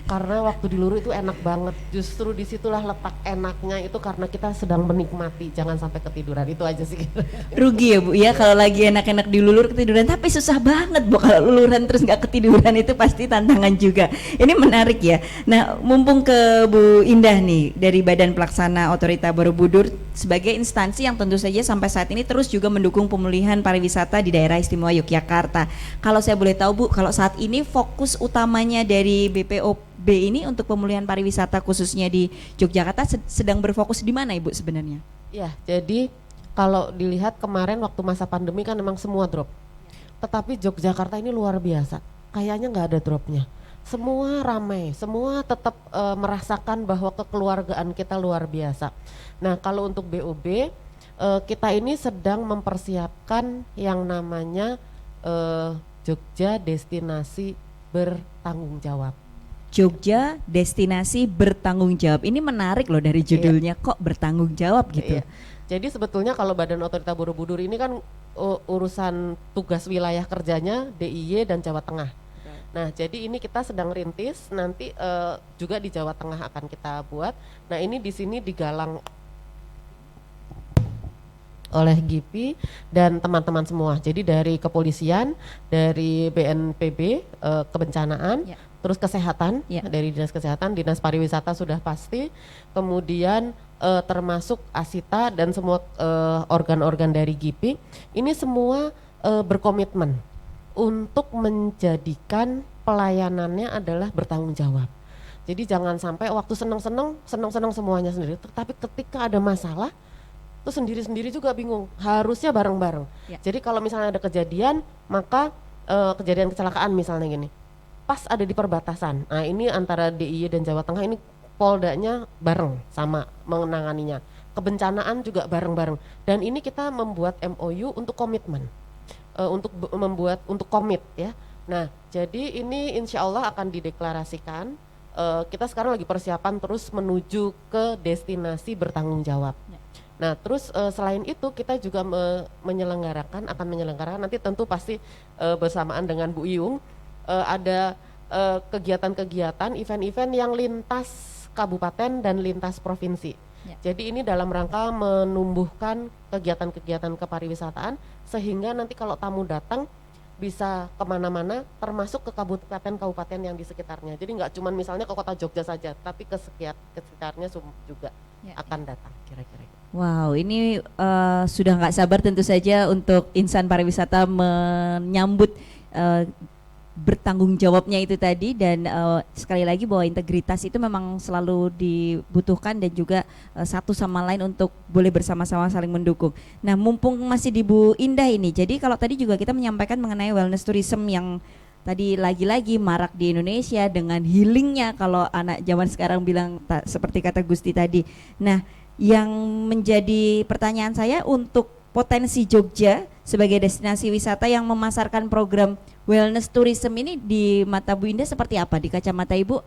karena waktu dilulur itu enak banget. Justru disitulah letak enaknya itu karena kita sedang menikmati. Jangan sampai ketiduran, itu aja sih. Rugi ya Bu ya kalau lagi enak-enak dilulur ketiduran, tapi susah banget Bu kalau luluran terus nggak ketiduran, itu pasti tantangan juga. Ini menarik ya. Nah mumpung ke Bu Indah nih dari Badan Pelaksana Otorita Borobudur sebagai instansi yang tentu saja sampai saat ini terus juga mendukung pemulihan pariwisata di daerah istimewa Yogyakarta. Kalau saya boleh tahu Bu, kalau saat ini fokus utamanya dari BPOB ini untuk pemulihan pariwisata khususnya di Yogyakarta sedang berfokus di mana Ibu sebenarnya? Ya, jadi kalau dilihat kemarin waktu masa pandemi kan memang semua drop. Tetapi Yogyakarta ini luar biasa, kayaknya nggak ada dropnya. Semua ramai, semua tetap merasakan bahwa kekeluargaan kita luar biasa. Nah kalau untuk BOB, kita ini sedang mempersiapkan yang namanya Jogja Destinasi Bertanggung Jawab. Jogja Destinasi Bertanggung Jawab, ini menarik loh dari judulnya, kok bertanggung jawab gitu. Iya. Jadi sebetulnya kalau Badan Otorita Borobudur ini kan urusan tugas wilayah kerjanya DIY dan Jawa Tengah. Nah jadi ini kita sedang rintis, nanti juga di Jawa Tengah akan kita buat. Nah ini di sini digalang oleh GIPI dan teman-teman semua. Jadi dari kepolisian, dari BNPB, kebencanaan, terus kesehatan, dari Dinas Kesehatan, Dinas Pariwisata sudah pasti, kemudian termasuk Asita dan semua organ-organ dari GIPI. Ini semua berkomitmen untuk menjadikan pelayanannya adalah bertanggung jawab. Jadi jangan sampai waktu senang-senang semuanya sendiri, tetapi ketika ada masalah itu sendiri-sendiri juga bingung, harusnya bareng-bareng. Jadi kalau misalnya ada kejadian, maka kejadian kecelakaan misalnya gini, pas ada di perbatasan, nah ini antara DIY dan Jawa Tengah ini Poldanya bareng sama menanganinya, kebencanaan juga bareng-bareng, dan ini kita membuat MOU untuk komitmen, untuk komit ya. Nah jadi ini insya Allah akan dideklarasikan, kita sekarang lagi persiapan terus menuju ke destinasi bertanggung jawab. Nah terus selain itu kita juga akan menyelenggarakan nanti tentu pasti bersamaan dengan Bu Iyung ada kegiatan-kegiatan, event-event yang lintas kabupaten dan lintas provinsi. Jadi ini dalam rangka menumbuhkan kegiatan-kegiatan kepariwisataan sehingga nanti kalau tamu datang bisa kemana-mana termasuk ke kabupaten-kabupaten yang di sekitarnya. Jadi nggak cuma misalnya ke kota Jogja saja, tapi ke sekitarnya juga akan datang kira-kira. Wow, ini sudah nggak sabar tentu saja untuk insan pariwisata menyambut bertanggung jawabnya itu tadi, dan sekali lagi bahwa integritas itu memang selalu dibutuhkan dan juga satu sama lain untuk boleh bersama-sama saling mendukung. Nah mumpung masih di Bu Indah ini, jadi kalau tadi juga kita menyampaikan mengenai wellness tourism yang tadi lagi-lagi marak di Indonesia dengan healingnya kalau anak zaman sekarang bilang seperti kata Gusti tadi. Nah, yang menjadi pertanyaan saya untuk potensi Jogja sebagai destinasi wisata yang memasarkan program wellness tourism ini di mata Bu Indah seperti apa di kacamata Ibu?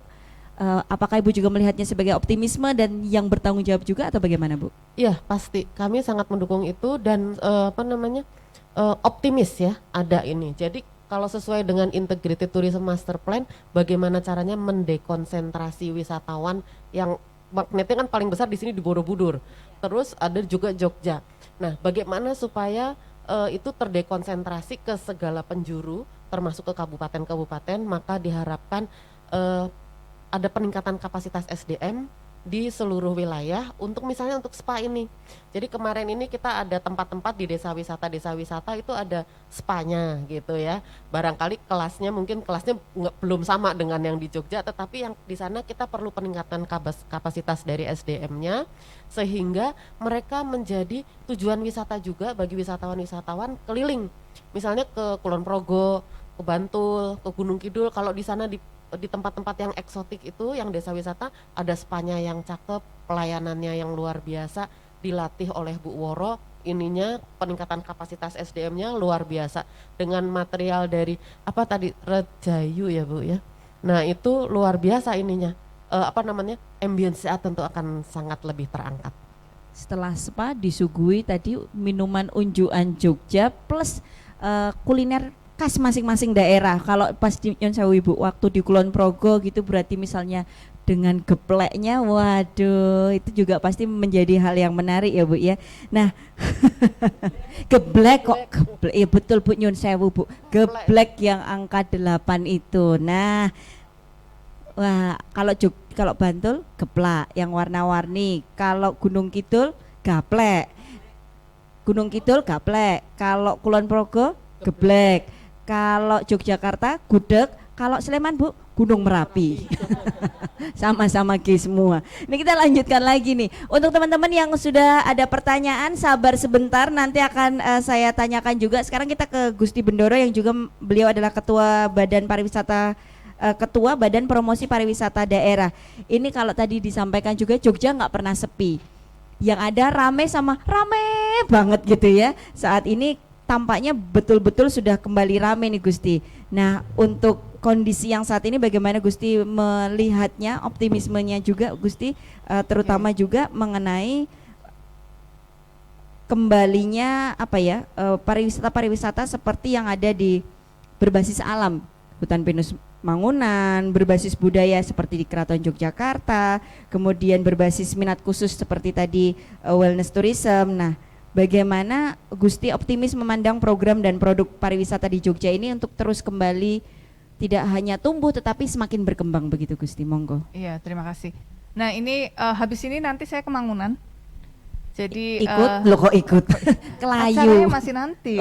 Apakah Ibu juga melihatnya sebagai optimisme dan yang bertanggung jawab juga atau bagaimana Bu? Iya pasti, kami sangat mendukung itu dan optimis ya ada ini. Jadi kalau sesuai dengan Integrated Tourism Master Plan, bagaimana caranya mendekonsentrasi wisatawan yang magnetnya kan paling besar di sini di Borobudur. Terus ada juga Jogja. Nah, bagaimana supaya itu terdekonsentrasi ke segala penjuru, termasuk ke kabupaten-kabupaten, maka diharapkan ada peningkatan kapasitas SDM di seluruh wilayah untuk misalnya untuk spa ini. Jadi kemarin ini kita ada tempat-tempat di desa wisata itu ada spanya gitu ya. Barangkali mungkin kelasnya belum sama dengan yang di Jogja, tetapi yang di sana kita perlu peningkatan kapasitas dari SDM-nya sehingga mereka menjadi tujuan wisata juga bagi wisatawan-wisatawan keliling. Misalnya ke Kulon Progo, ke Bantul, ke Gunung Kidul, kalau di sana di tempat-tempat yang eksotik itu, yang desa wisata, ada spanya yang cakep, pelayanannya yang luar biasa, dilatih oleh Bu Woro, ininya peningkatan kapasitas SDM-nya luar biasa dengan material dari Rejayu ya Bu ya. Nah itu luar biasa ininya, ambience tentu akan sangat lebih terangkat. Setelah spa disuguhi tadi minuman unjukan Jogja plus kuliner khas masing-masing daerah. Kalau pas di Nyon Sewu Ibu waktu di Kulon Progo gitu berarti misalnya dengan gepleknya, waduh itu juga pasti menjadi hal yang menarik ya Bu ya. Nah geblek ya betul Bu Nyon Sewu Bu, geblek yang angka 8 itu. Nah wah kalau Bantul geplak yang warna-warni, kalau Gunung Kidul gaplek, kalau Kulon Progo geblek, kalau Yogyakarta gudeg, kalau Sleman Bu Gunung Merapi. Sama-sama G semua. Ini kita lanjutkan lagi nih. Untuk teman-teman yang sudah ada pertanyaan sabar sebentar, nanti akan saya tanyakan juga. Sekarang kita ke Gusti Bendoro yang juga beliau adalah Ketua Badan Promosi Pariwisata Daerah. Ini kalau tadi disampaikan juga Jogja nggak pernah sepi. Yang ada rame banget gitu ya. Saat ini tampaknya betul-betul sudah kembali rame nih Gusti. Nah untuk kondisi yang saat ini bagaimana Gusti melihatnya, optimismenya juga Gusti, terutama juga mengenai kembalinya pariwisata seperti yang ada di berbasis alam, hutan pinus Mangunan, berbasis budaya seperti di Keraton Yogyakarta, kemudian berbasis minat khusus seperti tadi wellness tourism. Nah bagaimana Gusti optimis memandang program dan produk pariwisata di Jogja ini untuk terus kembali tidak hanya tumbuh tetapi semakin berkembang begitu Gusti, monggo. Iya, terima kasih. Nah ini habis ini nanti saya ke Mangunan. Jadi ikut Kelayu. Acaranya masih nanti.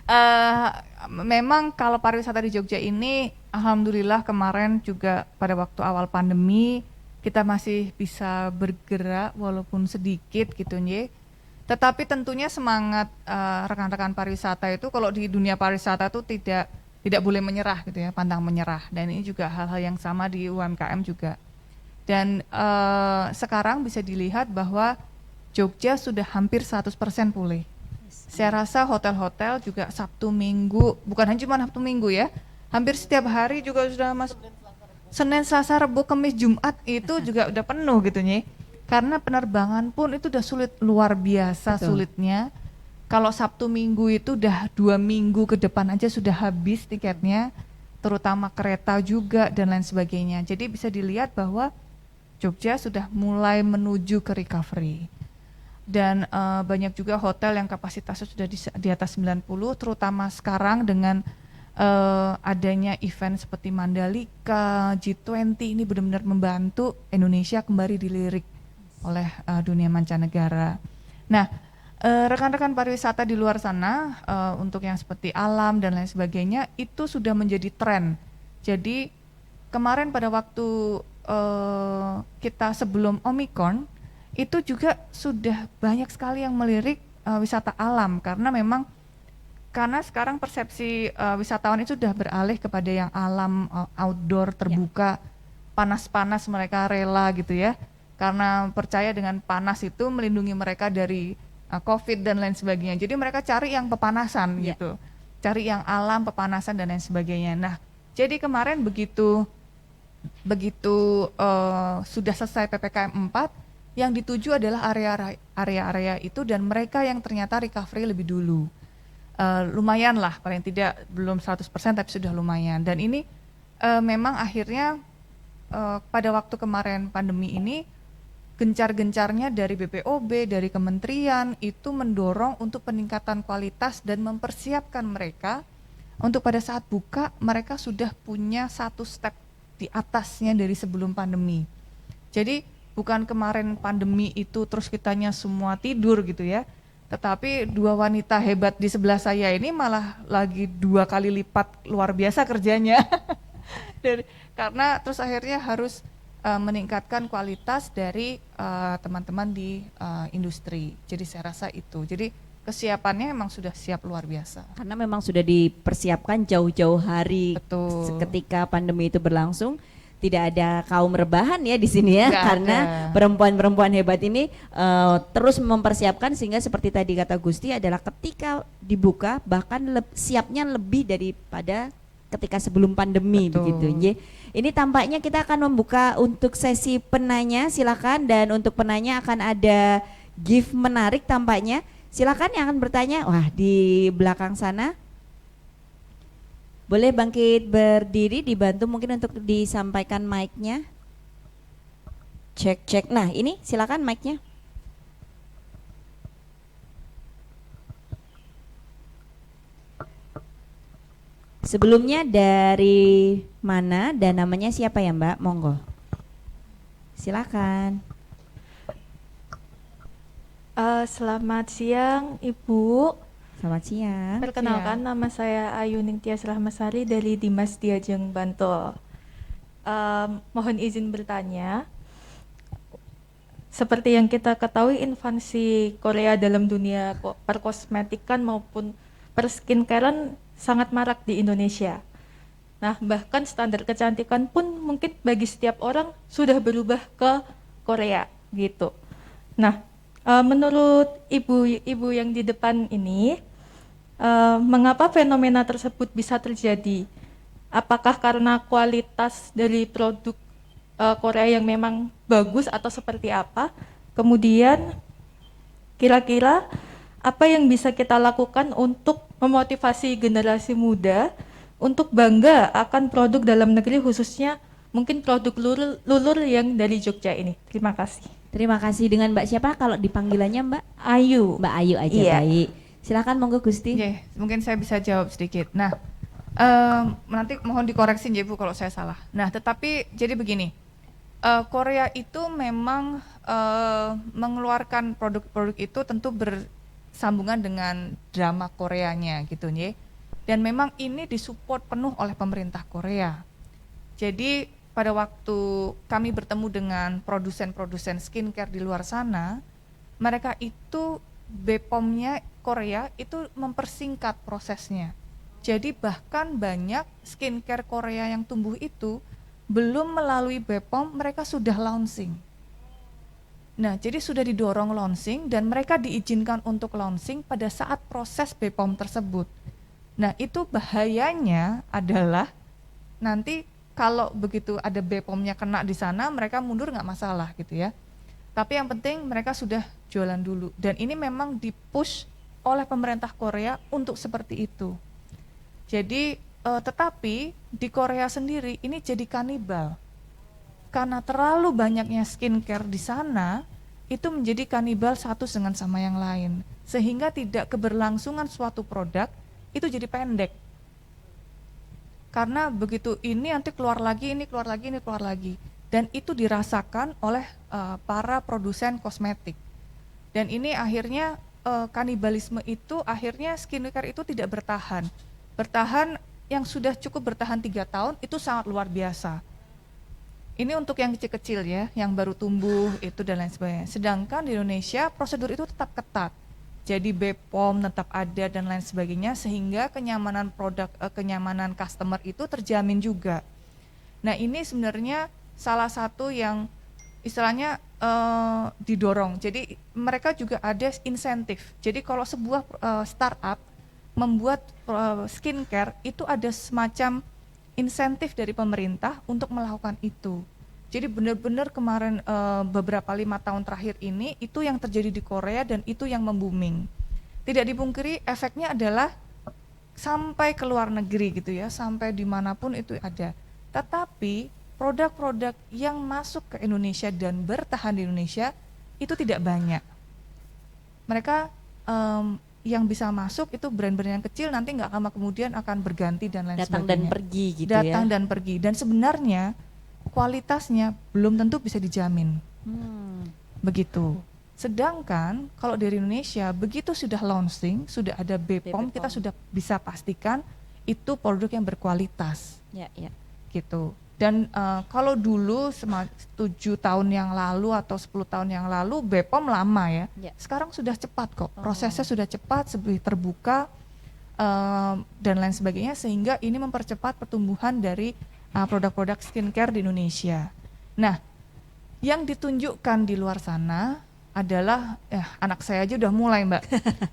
Oh, memang kalau pariwisata di Jogja ini alhamdulillah kemarin juga pada waktu awal pandemi kita masih bisa bergerak walaupun sedikit gitu nih. Tetapi tentunya semangat rekan-rekan pariwisata itu kalau di dunia pariwisata itu tidak boleh menyerah gitu ya, pantang menyerah. Dan ini juga hal-hal yang sama di UMKM juga. Dan sekarang bisa dilihat bahwa Jogja sudah hampir 100% pulih. Saya rasa hotel-hotel juga Sabtu Minggu, bukan hanya cuma Sabtu Minggu ya, hampir setiap hari juga sudah masuk. Senin, Selasa, Rabu, Kamis, Jumat itu juga udah penuh gitu nih. Karena penerbangan pun itu udah sulit, luar biasa. Betul. Sulitnya. Kalau Sabtu Minggu itu udah 2 minggu ke depan aja sudah habis tiketnya, terutama kereta juga dan lain sebagainya. Jadi bisa dilihat bahwa Jogja sudah mulai menuju ke recovery. Dan banyak juga hotel yang kapasitasnya sudah di atas 90, terutama sekarang dengan adanya event seperti Mandalika, G20 ini benar-benar membantu Indonesia kembali dilirik oleh dunia mancanegara. Nah, rekan-rekan pariwisata di luar sana untuk yang seperti alam dan lain sebagainya itu sudah menjadi tren. Jadi kemarin pada waktu kita sebelum Omikron itu juga sudah banyak sekali yang melirik wisata alam karena memang Karena sekarang persepsi wisatawan itu sudah beralih kepada yang alam, outdoor, terbuka, panas-panas mereka rela gitu ya. Karena percaya dengan panas itu melindungi mereka dari COVID dan lain sebagainya. Jadi mereka cari yang pepanasan gitu. Cari yang alam, pepanasan dan lain sebagainya. Nah, jadi kemarin begitu sudah selesai PPKM 4, yang dituju adalah area-area itu dan mereka yang ternyata recovery lebih dulu. Lumayan lah, paling tidak belum 100% tapi sudah lumayan. Dan ini memang akhirnya pada waktu kemarin pandemi ini gencar-gencarnya dari BPOB, dari kementerian itu mendorong untuk peningkatan kualitas dan mempersiapkan mereka untuk pada saat buka mereka sudah punya satu step di atasnya dari sebelum pandemi. Jadi bukan kemarin pandemi itu terus kitanya semua tidur gitu ya. Tetapi dua wanita hebat di sebelah saya ini malah lagi 2 kali lipat luar biasa kerjanya. Karena terus akhirnya harus meningkatkan kualitas dari teman-teman di industri. Jadi saya rasa itu. Jadi kesiapannya memang sudah siap luar biasa. Karena memang sudah dipersiapkan jauh-jauh hari. Betul. Ketika pandemi itu berlangsung. Tidak ada kaum rebahan ya di sini ya, Nggak karena ada. perempuan-perempuan hebat ini terus mempersiapkan sehingga seperti tadi kata Gusti adalah ketika dibuka bahkan siapnya lebih daripada ketika sebelum pandemi. Betul. Begitu. Ini tampaknya kita akan membuka untuk sesi penanya, silakan, dan untuk penanya akan ada gift menarik tampaknya. Silakan yang akan bertanya, wah di belakang sana. Boleh bangkit berdiri, dibantu mungkin untuk disampaikan mic-nya. Cek. Nah ini silakan mic-nya. Sebelumnya dari mana dan namanya siapa ya Mbak? Monggo. Silakan. Selamat siang Ibu. Selamat siang. Perkenalkan nama saya Ayu Ningtyas Rahmasari dari Dimas Diajeng Bantul. Mohon izin bertanya. Seperti yang kita ketahui invasi Korea dalam dunia perkosmetikan maupun perskincarean sangat marak di Indonesia. Nah, bahkan standar kecantikan pun mungkin bagi setiap orang sudah berubah ke Korea gitu. Nah, menurut ibu yang di depan ini, mengapa fenomena tersebut bisa terjadi? Apakah karena kualitas dari produk Korea yang memang bagus atau seperti apa? Kemudian kira-kira apa yang bisa kita lakukan untuk memotivasi generasi muda untuk bangga akan produk dalam negeri, khususnya mungkin produk lulur yang dari Jogja ini? Terima kasih. Terima kasih. Dengan Mbak siapa kalau dipanggilannya Mbak? Ayu. Mbak Ayu aja. Iya. Baik. Silakan monggo Gusti. Mungkin saya bisa jawab sedikit. Nah, nanti mohon dikoreksi ya Bu kalau saya salah. Nah, tetapi jadi begini, Korea itu memang mengeluarkan produk-produk itu tentu bersambungan dengan drama Koreanya gitu ya. Dan memang ini disupport penuh oleh pemerintah Korea. Jadi pada waktu kami bertemu dengan produsen-produsen skincare di luar sana, mereka itu BPOM-nya Korea itu mempersingkat prosesnya. Jadi bahkan banyak skincare Korea yang tumbuh itu belum melalui BPOM mereka sudah launching. Nah, jadi sudah didorong launching dan mereka diizinkan untuk launching pada saat proses BPOM tersebut. Nah, itu bahayanya adalah nanti kalau begitu ada BPOM-nya kena di sana, mereka mundur nggak masalah gitu ya. Tapi yang penting mereka sudah jualan dulu. Dan ini memang dipush oleh pemerintah Korea untuk seperti itu. Jadi tetapi di Korea sendiri ini jadi kanibal. Karena terlalu banyaknya skincare di sana, itu menjadi kanibal satu dengan sama yang lain. Sehingga tidak keberlangsungan suatu produk itu jadi pendek. Karena begitu ini nanti keluar lagi, ini keluar lagi, ini keluar lagi. Dan itu dirasakan oleh para produsen kosmetik. Dan ini akhirnya kanibalisme itu akhirnya skincare itu tidak bertahan. Bertahan yang sudah cukup bertahan 3 tahun itu sangat luar biasa. Ini untuk yang kecil-kecil ya, yang baru tumbuh itu dan lain sebagainya. Sedangkan di Indonesia prosedur itu tetap ketat. Jadi BPOM tetap ada dan lain sebagainya, sehingga kenyamanan produk, kenyamanan customer itu terjamin juga. Nah ini sebenarnya salah satu yang istilahnya didorong. Jadi mereka juga ada insentif. Jadi kalau sebuah startup membuat skincare itu ada semacam insentif dari pemerintah untuk melakukan itu. Jadi benar-benar kemarin beberapa 5 tahun terakhir ini itu yang terjadi di Korea dan itu yang membooming. Tidak dipungkiri efeknya adalah sampai ke luar negeri gitu ya, sampai dimanapun itu ada. Tetapi produk-produk yang masuk ke Indonesia dan bertahan di Indonesia itu tidak banyak. Mereka yang bisa masuk itu brand-brand yang kecil, nanti nggak lama kemudian akan berganti dan lain Datang sebagainya. dan pergi gitu Datang ya. dan pergi, dan sebenarnya kualitasnya belum tentu bisa dijamin. Begitu. Sedangkan kalau dari Indonesia begitu sudah launching, sudah ada BPOM, kita sudah bisa pastikan itu produk yang berkualitas. Ya, ya. Gitu. Dan kalau dulu 7 tahun yang lalu atau 10 tahun yang lalu BPOM lama ya. Ya. Sekarang sudah cepat kok. Prosesnya sudah cepat, lebih terbuka dan lain sebagainya, sehingga ini mempercepat pertumbuhan dari produk-produk skincare di Indonesia. Nah, yang ditunjukkan di luar sana adalah anak saya aja udah mulai, Mbak.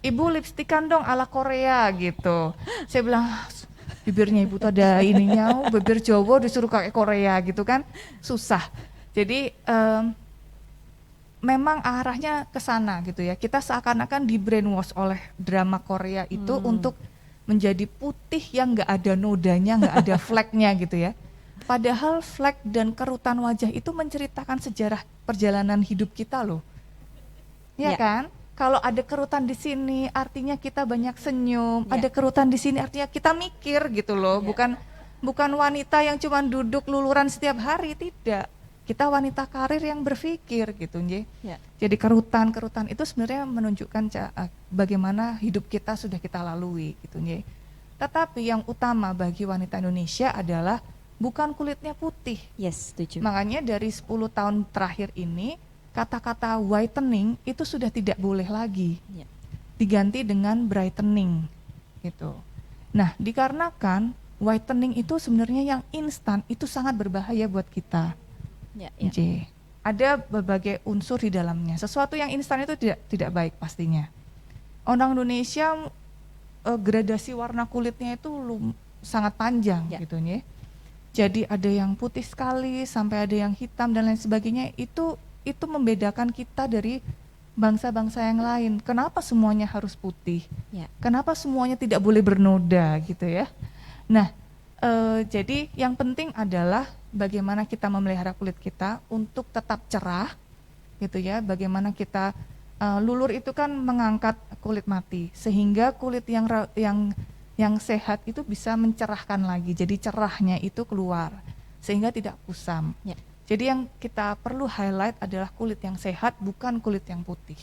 Ibu lipstikan dong ala Korea gitu. Saya bilang bibirnya ibu tuh ada ininya, bibir Jawa disuruh kayak Korea gitu kan, susah. Jadi memang arahnya ke sana gitu ya. Kita seakan-akan di brainwash oleh drama Korea itu untuk menjadi putih yang nggak ada nodanya, nggak ada fleknya gitu ya. Padahal flek dan kerutan wajah itu menceritakan sejarah perjalanan hidup kita loh, ya kan? Kalau ada kerutan di sini, artinya kita banyak senyum. Ada kerutan di sini, artinya kita mikir gitu loh. Bukan wanita yang cuma duduk luluran setiap hari, tidak. Kita wanita karir yang berpikir gitu, Nje. Jadi kerutan itu sebenarnya menunjukkan bagaimana hidup kita sudah kita lalui gitu, Nje. Tetapi yang utama bagi wanita Indonesia adalah bukan kulitnya putih. Yes, setuju. Makanya dari 10 tahun terakhir ini kata-kata whitening itu sudah tidak boleh lagi. Diganti dengan brightening gitu. Nah, dikarenakan whitening itu sebenarnya yang instan itu sangat berbahaya buat kita. Ada berbagai unsur di dalamnya. Sesuatu yang instan itu tidak baik pastinya. Orang Indonesia gradasi warna kulitnya itu sangat panjang gitu ya. Jadi ada yang putih sekali sampai ada yang hitam dan lain sebagainya. Itu membedakan kita dari bangsa-bangsa yang lain. Kenapa semuanya harus putih? Kenapa semuanya tidak boleh bernoda gitu ya? Nah, jadi yang penting adalah bagaimana kita memelihara kulit kita untuk tetap cerah gitu ya. Bagaimana kita lulur itu kan mengangkat kulit mati, sehingga kulit yang sehat itu bisa mencerahkan lagi. Jadi cerahnya itu keluar sehingga tidak kusam. Jadi yang kita perlu highlight adalah kulit yang sehat, bukan kulit yang putih.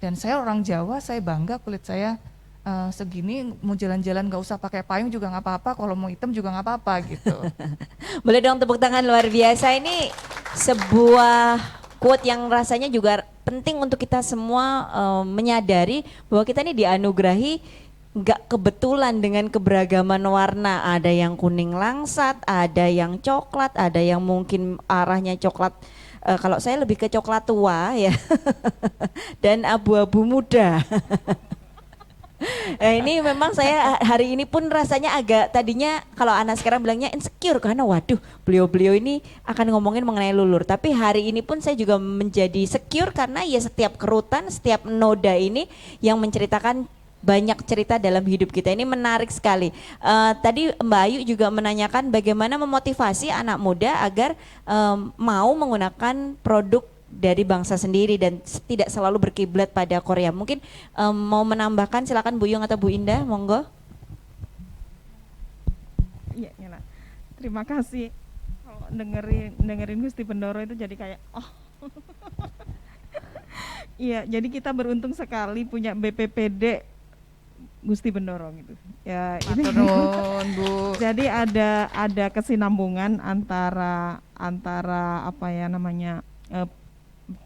Dan saya orang Jawa, saya bangga kulit saya segini, mau jalan-jalan gak usah pakai payung juga gak apa-apa, kalau mau hitam juga gak apa-apa gitu. Boleh dong tepuk tangan luar biasa. Ini sebuah quote yang rasanya juga penting untuk kita semua menyadari bahwa kita ini dianugerahi nggak kebetulan dengan keberagaman warna. Ada yang kuning langsat, ada yang coklat, ada yang mungkin arahnya coklat, kalau saya lebih ke coklat tua ya, dan abu-abu muda. Nah, ini memang saya hari ini pun rasanya agak, tadinya kalau anak sekarang bilangnya insecure karena waduh beliau-beliau ini akan ngomongin mengenai lulur, tapi hari ini pun saya juga menjadi secure karena ya setiap kerutan, setiap noda ini yang menceritakan banyak cerita dalam hidup kita. Ini menarik sekali. Tadi Mbak Ayu juga menanyakan bagaimana memotivasi anak muda agar mau menggunakan produk dari bangsa sendiri dan tidak selalu berkiblat pada Korea. Mungkin mau menambahkan, silakan Bu Yung atau Bu Indah, monggo. Iya, Nyola. Terima kasih. Kalau dengerin Gusti Bendoro itu jadi kayak Iya, jadi kita beruntung sekali punya BPPD Gusti Bendoro gitu. Ya, ini Bu. Jadi ada kesinambungan antara apa ya namanya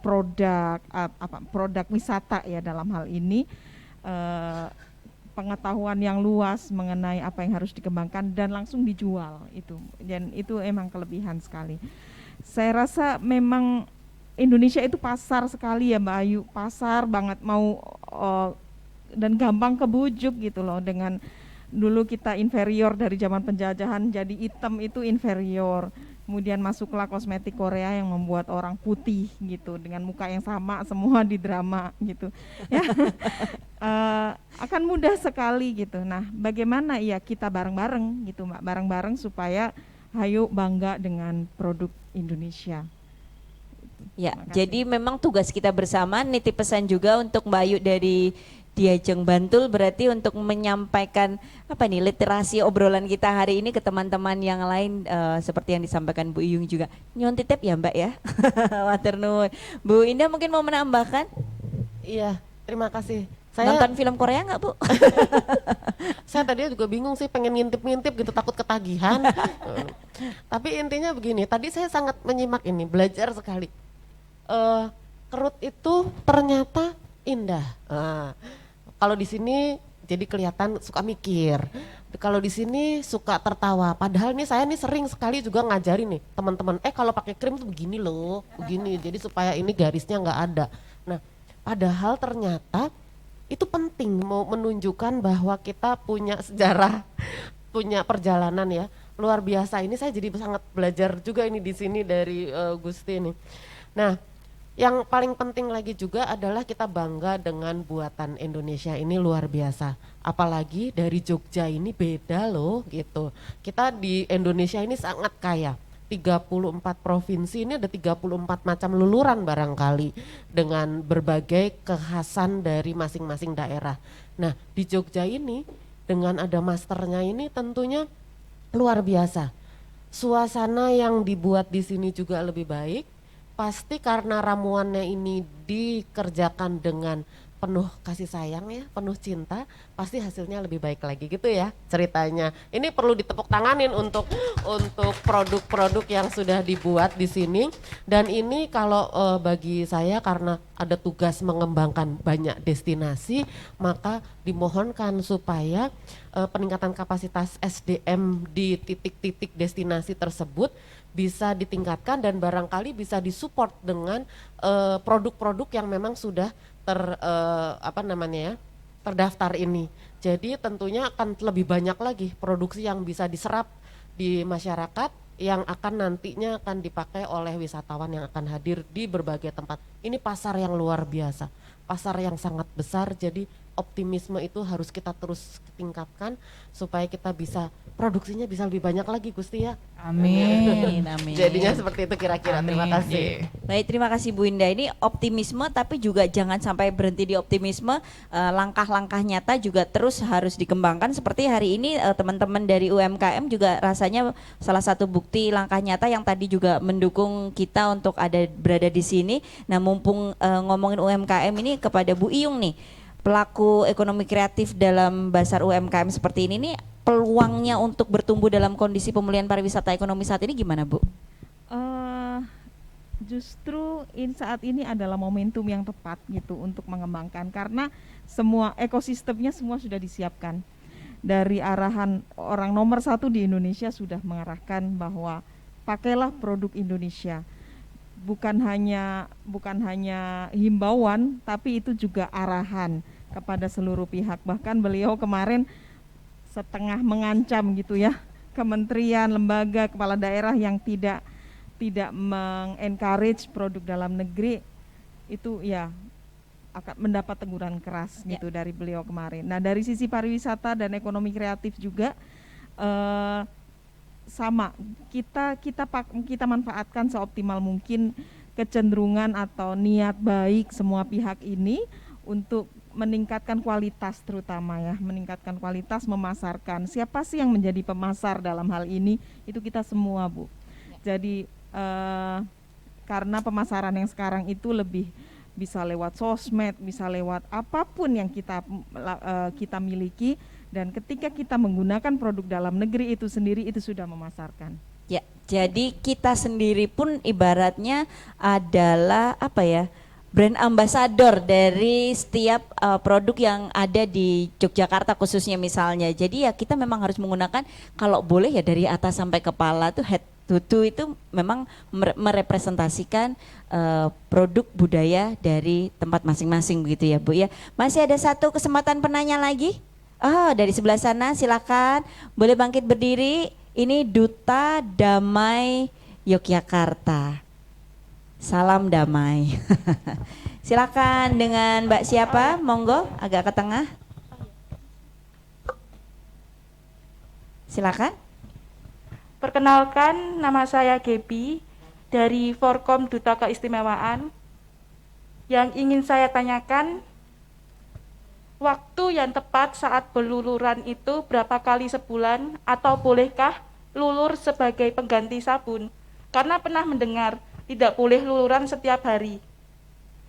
produk wisata ya dalam hal ini, pengetahuan yang luas mengenai apa yang harus dikembangkan dan langsung dijual itu, dan itu emang kelebihan sekali. Saya rasa memang Indonesia itu pasar sekali ya Mbak Ayu, pasar banget, mau dan gampang kebujuk gitu loh. Dengan dulu kita inferior dari zaman penjajahan, jadi hitam itu inferior. Kemudian masuklah kosmetik Korea yang membuat orang putih gitu, dengan muka yang sama semua di drama gitu. Ya, akan mudah sekali gitu. Nah, bagaimana ya kita bareng-bareng gitu Mbak, bareng-bareng supaya ayo bangga dengan produk Indonesia. Ya, jadi memang tugas kita bersama, nitip pesan juga untuk Mbak Ayu dari Diajeng Bantul, berarti untuk menyampaikan apa nih literasi obrolan kita hari ini ke teman-teman yang lain, seperti yang disampaikan Bu Iyung juga. Nyon titip ya Mbak ya. Matur nuwun. Bu Indah mungkin mau menambahkan? Iya, terima kasih. Saya Nonton film Korea nggak Bu? saya tadinya juga bingung sih, pengen ngintip-ngintip gitu, takut ketagihan. Tapi intinya begini, tadi saya sangat menyimak ini, belajar sekali. Kerut itu ternyata indah. Kalau di sini jadi kelihatan suka mikir. Kalau di sini suka tertawa. Padahal nih saya nih sering sekali juga ngajarin nih teman-teman. Kalau pakai krim tuh begini loh, begini. Jadi supaya ini garisnya nggak ada. Nah, padahal ternyata itu penting, mau menunjukkan bahwa kita punya sejarah, punya perjalanan ya luar biasa. Ini saya jadi sangat belajar juga ini di sini dari Gusti nih. Nah, yang paling penting lagi juga adalah kita bangga dengan buatan Indonesia ini luar biasa. Apalagi dari Jogja ini beda loh gitu. Kita di Indonesia ini sangat kaya. 34 provinsi, ini ada 34 macam luluran barangkali dengan berbagai kekhasan dari masing-masing daerah. Nah, di Jogja ini dengan ada masternya ini tentunya luar biasa. Suasana yang dibuat di sini juga lebih baik. Pasti karena ramuannya ini dikerjakan dengan penuh kasih sayang ya, penuh cinta, pasti hasilnya lebih baik lagi gitu ya ceritanya. Ini perlu ditepuk tanganin untuk produk-produk yang sudah dibuat di sini. Dan ini kalau bagi saya karena ada tugas mengembangkan banyak destinasi, maka dimohonkan supaya peningkatan kapasitas SDM di titik-titik destinasi tersebut bisa ditingkatkan dan barangkali bisa disupport dengan produk-produk yang memang sudah terdaftar ini. Jadi tentunya akan lebih banyak lagi produksi yang bisa diserap di masyarakat yang akan nantinya akan dipakai oleh wisatawan yang akan hadir di berbagai tempat. Ini pasar yang luar biasa, pasar yang sangat besar, jadi optimisme itu harus kita terus tingkatkan supaya kita bisa produksinya bisa lebih banyak lagi Gusti ya. Amin. Amin. Jadinya seperti itu kira-kira. Terima Amin. kasih. Baik, terima kasih Bu Indah. Ini optimisme tapi juga jangan sampai berhenti di optimisme, langkah-langkah nyata juga terus harus dikembangkan. Seperti hari ini teman-teman dari UMKM juga rasanya salah satu bukti langkah nyata yang tadi juga mendukung kita untuk berada di sini. Nah, mumpung ngomongin UMKM ini, kepada Bu Iyung nih, pelaku ekonomi kreatif dalam Basar UMKM seperti ini nih, peluangnya untuk bertumbuh dalam kondisi pemulihan pariwisata ekonomi saat ini gimana Bu? Justru saat ini adalah momentum yang tepat gitu untuk mengembangkan, karena semua ekosistemnya semua sudah disiapkan. Dari arahan orang nomor 1 di Indonesia sudah mengarahkan bahwa pakailah produk Indonesia. Bukan hanya himbauan, tapi itu juga arahan kepada seluruh pihak. Bahkan beliau kemarin setengah mengancam gitu ya, kementerian, lembaga, kepala daerah yang tidak mengencourage produk dalam negeri itu ya akan mendapat teguran keras gitu dari beliau kemarin. Nah, dari sisi pariwisata dan ekonomi kreatif juga sama, kita manfaatkan seoptimal mungkin kecenderungan atau niat baik semua pihak ini untuk meningkatkan kualitas, terutama ya, meningkatkan kualitas, memasarkan. Siapa sih yang menjadi pemasar dalam hal ini? Itu kita semua, Bu. Jadi karena pemasaran yang sekarang itu lebih bisa lewat sosmed, bisa lewat apapun yang kita miliki, dan ketika kita menggunakan produk dalam negeri itu sendiri itu sudah memasarkan. Ya, Jadi kita sendiri pun ibaratnya adalah apa ya, brand ambassador dari setiap produk yang ada di Yogyakarta khususnya misalnya. Jadi ya kita memang harus menggunakan, kalau boleh ya dari atas sampai kepala tuh head to toe itu memang merepresentasikan produk budaya dari tempat masing-masing begitu ya Bu ya. Masih ada satu kesempatan penanya lagi. Oh, dari sebelah sana silakan, boleh bangkit berdiri. Ini Duta Damai Yogyakarta. Salam damai. Silakan dengan Mbak siapa? Monggo agak ke tengah. Silakan. Perkenalkan, nama saya Gebi dari Forkom Duta Keistimewaan. Yang ingin saya tanyakan, waktu yang tepat saat berluluran itu berapa kali sebulan atau bolehkah lulur sebagai pengganti sabun? Karena pernah mendengar tidak boleh luluran setiap hari.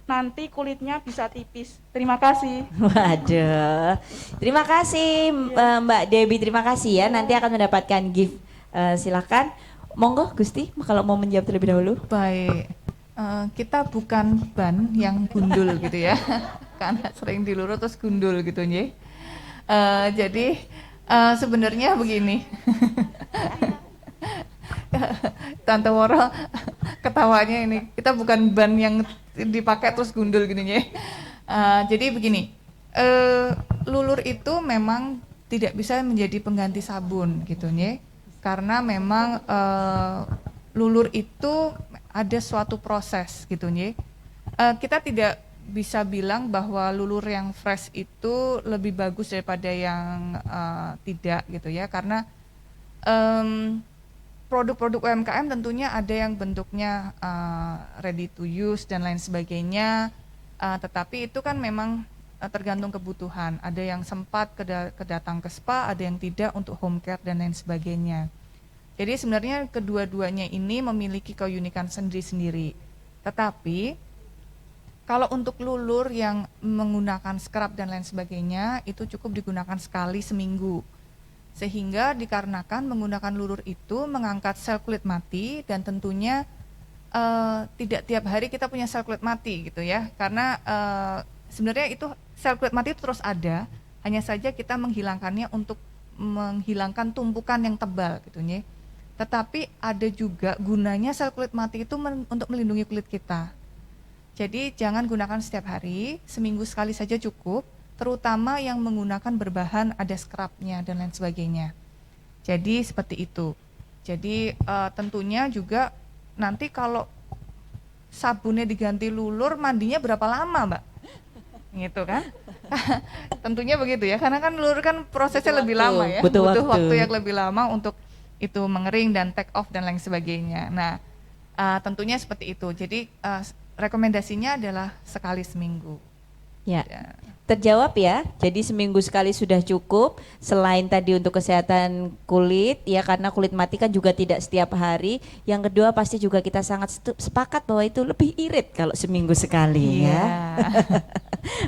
Nanti kulitnya bisa tipis. Terima kasih. Waduh. Terima kasih Mbak Debbie, terima kasih ya. Nanti akan mendapatkan gift. Silakan. Monggo Gusti kalau mau menjawab terlebih dahulu. Baik, kita bukan ban yang gundul gitu ya, karena sering dilurut terus gundul gitu ya. Jadi sebenarnya begini, Tante Woro ketawanya ini, kita bukan ban yang dipakai terus gundul gitu ya. Jadi begini, lulur itu memang tidak bisa menjadi pengganti sabun gitu ya, karena memang lulur itu ada suatu proses gitu ya. Kita tidak bisa bilang bahwa lulur yang fresh itu lebih bagus daripada yang tidak gitu ya, karena produk-produk UMKM tentunya ada yang bentuknya ready to use dan lain sebagainya, tetapi itu kan memang tergantung kebutuhan. Ada yang sempat kedatang ke spa, ada yang tidak untuk home care dan lain sebagainya. Jadi sebenarnya kedua-duanya ini memiliki keunikan sendiri-sendiri. Tetapi kalau untuk lulur yang menggunakan scrub dan lain sebagainya itu cukup digunakan sekali seminggu. Sehingga dikarenakan menggunakan lulur itu mengangkat sel kulit mati, dan tentunya tidak tiap hari kita punya sel kulit mati gitu ya, karena sebenarnya itu sel kulit mati itu terus ada, hanya saja kita menghilangkannya untuk menghilangkan tumpukan yang tebal gitu ya. Tetapi ada juga gunanya sel kulit mati itu untuk melindungi kulit kita. Jadi jangan gunakan setiap hari, seminggu sekali saja cukup, terutama yang menggunakan berbahan ada scrubnya dan lain sebagainya. Jadi seperti itu. Jadi tentunya juga nanti kalau sabunnya diganti lulur, mandinya berapa lama Mbak? Gitu kan? Tentunya begitu ya, karena kan lulur kan prosesnya lebih lama ya, butuh waktu yang lebih lama untuk itu mengering dan take off dan lain sebagainya. Nah tentunya seperti itu. Jadi rekomendasinya adalah sekali seminggu. Ya. Terjawab ya, jadi seminggu sekali sudah cukup. Selain tadi untuk kesehatan kulit, ya karena kulit mati kan juga tidak setiap hari. Yang kedua pasti juga kita sangat sepakat bahwa itu lebih irit kalau seminggu sekali ya.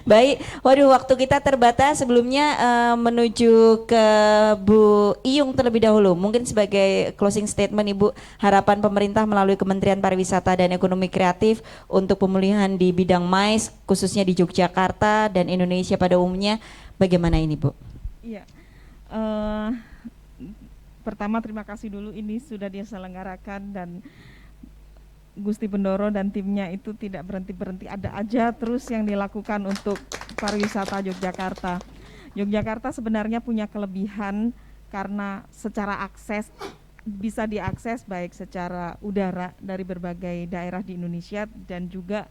Baik, waduh waktu kita terbatas. Sebelumnya menuju ke Bu Iyung terlebih dahulu. Mungkin sebagai closing statement Ibu, harapan pemerintah melalui Kementerian Pariwisata dan Ekonomi Kreatif untuk pemulihan di bidang MICE khususnya di Yogyakarta dan Indonesia pada umumnya, bagaimana ini Bu? Iya, pertama terima kasih dulu ini sudah diselenggarakan dan Gusti Bendoro dan timnya itu tidak berhenti-berhenti, ada aja terus yang dilakukan untuk pariwisata Yogyakarta. Yogyakarta sebenarnya punya kelebihan karena secara akses bisa diakses baik secara udara dari berbagai daerah di Indonesia dan juga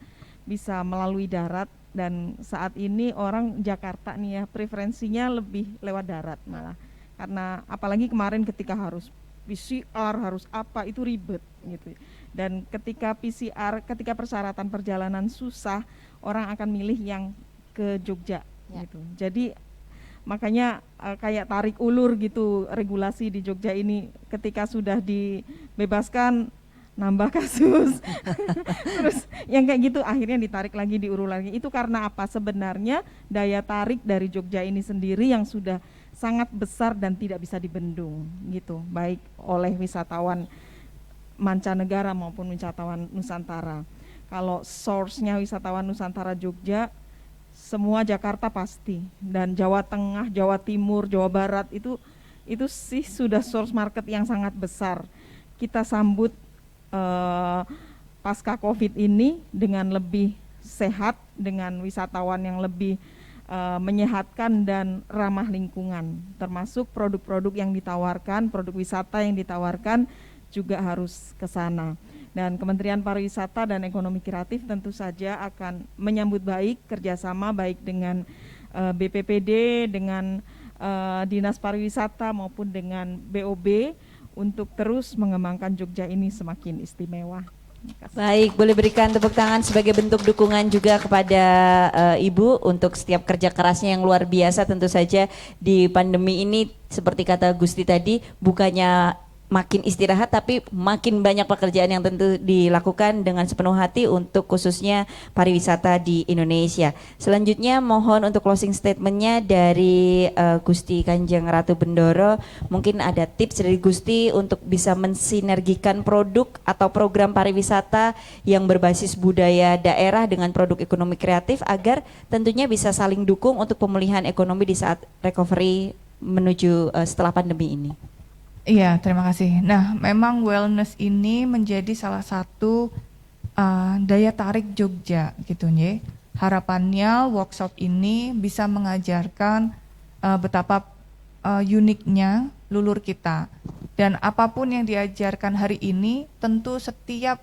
bisa melalui darat, dan saat ini orang Jakarta nih ya preferensinya lebih lewat darat malah, karena apalagi kemarin ketika harus PCR harus apa itu ribet gitu. Dan ketika PCR, ketika persyaratan perjalanan susah, orang akan milih yang ke Jogja gitu. Jadi makanya kayak tarik ulur gitu regulasi di Jogja ini, ketika sudah dibebaskan nambah kasus. Terus yang kayak gitu akhirnya ditarik lagi, diurut lagi. Itu karena apa? Sebenarnya daya tarik dari Jogja ini sendiri yang sudah sangat besar dan tidak bisa dibendung gitu, baik oleh wisatawan mancanegara maupun wisatawan Nusantara. Kalau source-nya wisatawan Nusantara Jogja, semua Jakarta pasti, dan Jawa Tengah, Jawa Timur, Jawa Barat itu sih sudah source market yang sangat besar. Kita sambut pasca COVID ini dengan lebih sehat, dengan wisatawan yang lebih menyehatkan dan ramah lingkungan, termasuk produk-produk yang ditawarkan, produk wisata yang ditawarkan juga harus ke sana. Dan Kementerian Pariwisata dan Ekonomi Kreatif tentu saja akan menyambut baik kerjasama baik dengan BPPD, dengan Dinas Pariwisata maupun dengan BOB untuk terus mengembangkan Jogja ini semakin istimewa. Baik, boleh berikan tepuk tangan sebagai bentuk dukungan juga kepada Ibu untuk setiap kerja kerasnya yang luar biasa. Tentu saja di pandemi ini seperti kata Gusti tadi, bukannya makin istirahat tapi makin banyak pekerjaan yang tentu dilakukan dengan sepenuh hati untuk khususnya pariwisata di Indonesia. Selanjutnya mohon untuk closing statementnya dari Gusti Kanjeng Ratu Bendoro. Mungkin ada tips dari Gusti untuk bisa mensinergikan produk atau program pariwisata yang berbasis budaya daerah dengan produk ekonomi kreatif agar tentunya bisa saling dukung untuk pemulihan ekonomi di saat recovery menuju setelah pandemi ini. Iya, terima kasih. Nah, memang wellness ini menjadi salah satu daya tarik Jogja, gitu nih. Harapannya workshop ini bisa mengajarkan betapa uniknya lulur kita. Dan apapun yang diajarkan hari ini, tentu setiap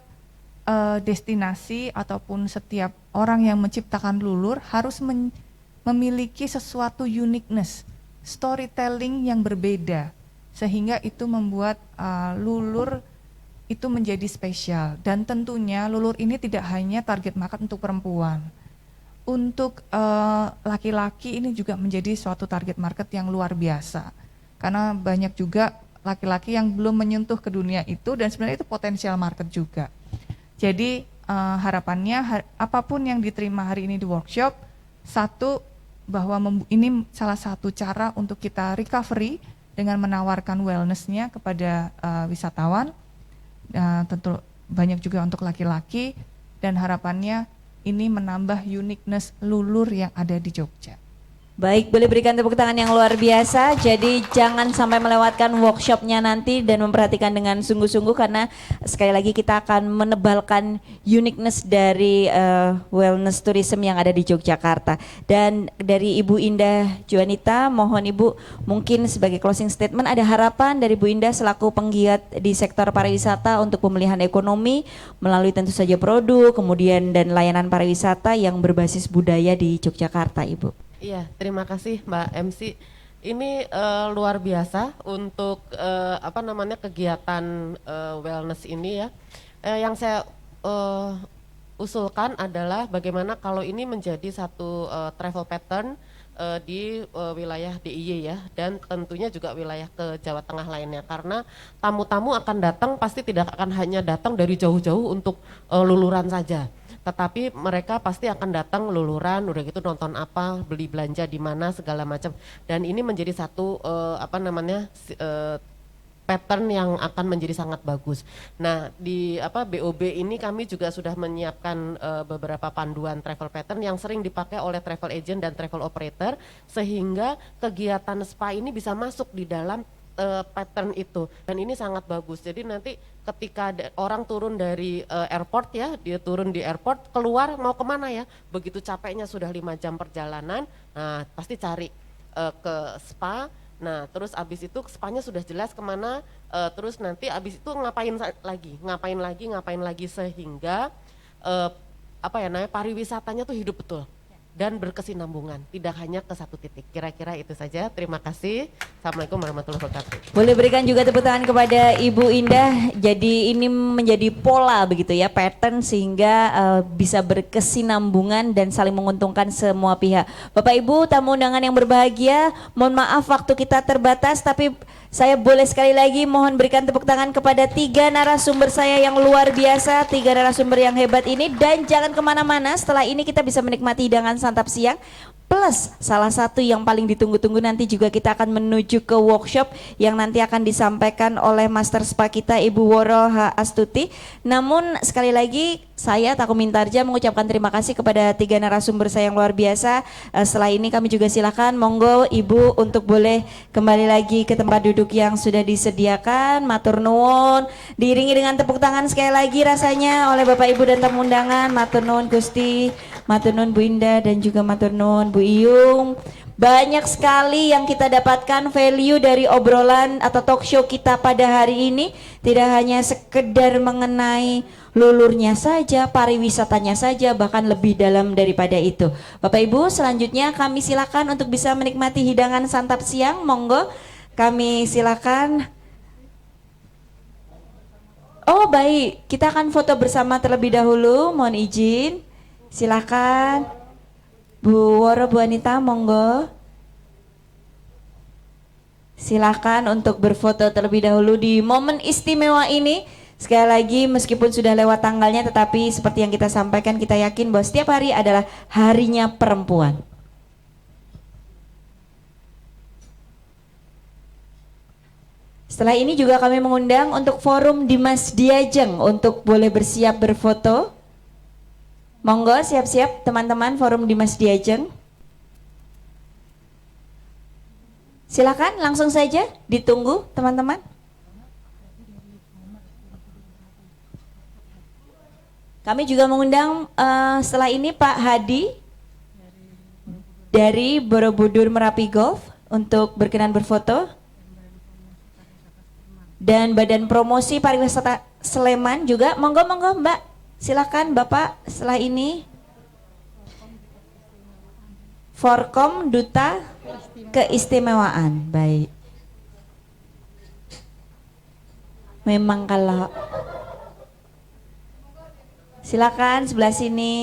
destinasi ataupun setiap orang yang menciptakan lulur harus memiliki sesuatu uniqueness, storytelling yang berbeda. Sehingga itu membuat lulur itu menjadi spesial, dan tentunya lulur ini tidak hanya target market untuk perempuan, untuk laki-laki ini juga menjadi suatu target market yang luar biasa, karena banyak juga laki-laki yang belum menyentuh ke dunia itu dan sebenarnya itu potensial market juga. Jadi harapannya apapun yang diterima hari ini di workshop, satu bahwa ini salah satu cara untuk kita recovery dengan menawarkan wellness-nya kepada wisatawan, tentu banyak juga untuk laki-laki, dan harapannya ini menambah uniqueness lulur yang ada di Jogja. Baik, boleh berikan tepuk tangan yang luar biasa. Jadi jangan sampai melewatkan workshopnya nanti dan memperhatikan dengan sungguh-sungguh, karena sekali lagi kita akan menebalkan uniqueness dari wellness tourism yang ada di Yogyakarta. Dan dari Ibu Indah Juanita, mohon Ibu mungkin sebagai closing statement ada harapan dari Bu Indah selaku penggiat di sektor pariwisata untuk pemulihan ekonomi melalui tentu saja produk, kemudian dan layanan pariwisata yang berbasis budaya di Yogyakarta, Ibu. Iya, terima kasih Mbak MC. Ini luar biasa untuk kegiatan wellness ini ya. Yang saya usulkan adalah bagaimana kalau ini menjadi satu travel pattern di wilayah DIY ya, dan tentunya juga wilayah ke Jawa Tengah lainnya, karena tamu-tamu akan datang pasti tidak akan hanya datang dari jauh-jauh untuk luluran saja, tetapi mereka pasti akan datang luluran, udah gitu nonton apa, beli belanja di mana segala macam, dan ini menjadi satu pattern yang akan menjadi sangat bagus. Nah di BOB ini kami juga sudah menyiapkan beberapa panduan travel pattern yang sering dipakai oleh travel agent dan travel operator, sehingga kegiatan spa ini bisa masuk di dalam pattern itu, dan ini sangat bagus. Jadi nanti ketika orang turun dari airport ya, dia turun di airport, keluar mau kemana ya, begitu capeknya sudah 5 jam perjalanan, nah pasti cari ke spa. Nah terus abis itu spanya sudah jelas kemana, terus nanti abis itu ngapain lagi sehingga pariwisatanya tuh hidup betul dan berkesinambungan, tidak hanya ke satu titik. Kira-kira itu saja. Terima kasih. Assalamualaikum warahmatullahi wabarakatuh. Boleh berikan juga tepuk tangan kepada Ibu Indah. Jadi ini menjadi pola begitu ya, pattern, sehingga bisa berkesinambungan dan saling menguntungkan semua pihak. Bapak Ibu tamu undangan yang berbahagia, mohon maaf waktu kita terbatas, tapi saya boleh sekali lagi mohon berikan tepuk tangan kepada 3 narasumber saya yang luar biasa, 3 narasumber yang hebat ini. Dan jangan kemana-mana, setelah ini kita bisa menikmati hidangan santap siang Plus salah satu yang paling ditunggu-tunggu nanti juga kita akan menuju ke workshop yang nanti akan disampaikan oleh Master Spa kita Ibu Woro H. Astuti. Namun sekali lagi saya Taku Mintarja mengucapkan terima kasih kepada 3 narasumber saya yang luar biasa. Setelah ini kami juga silakan monggo Ibu untuk boleh kembali lagi ke tempat duduk yang sudah disediakan. Matur nuwun, diiringi dengan tepuk tangan sekali lagi rasanya oleh Bapak Ibu dan tamu undangan. Matur nuwun Gusti, matur nuwun Bu Indah dan juga matur nuwun Bu Iyung. Banyak sekali yang kita dapatkan value dari obrolan atau talk show kita pada hari ini. Tidak hanya sekedar mengenai lulurnya saja, pariwisatanya saja, bahkan lebih dalam daripada itu. Bapak Ibu, selanjutnya kami silakan untuk bisa menikmati hidangan santap siang. Monggo kami silakan. Oh baik, kita akan foto bersama terlebih dahulu, mohon izin. Silakan. Bu Woro, Bu Anita, monggo. Silakan untuk berfoto terlebih dahulu di momen istimewa ini. Sekali lagi meskipun sudah lewat tanggalnya, tetapi seperti yang kita sampaikan, kita yakin bahwa setiap hari adalah harinya perempuan. Setelah ini juga kami mengundang untuk forum Dimas Diajeng untuk boleh bersiap berfoto. Monggo siap-siap teman-teman forum Dimas Diajeng. Silakan langsung saja ditunggu teman-teman. Kami juga mengundang setelah ini Pak Hadi dari Borobudur Merapi Golf untuk berkenan berfoto. Dan Badan Promosi Pariwisata Sleman juga, monggo Mbak. Silakan Bapak setelah ini. Forkom Duta Keistimewaan. Baik. Memang kalau silakan sebelah sini.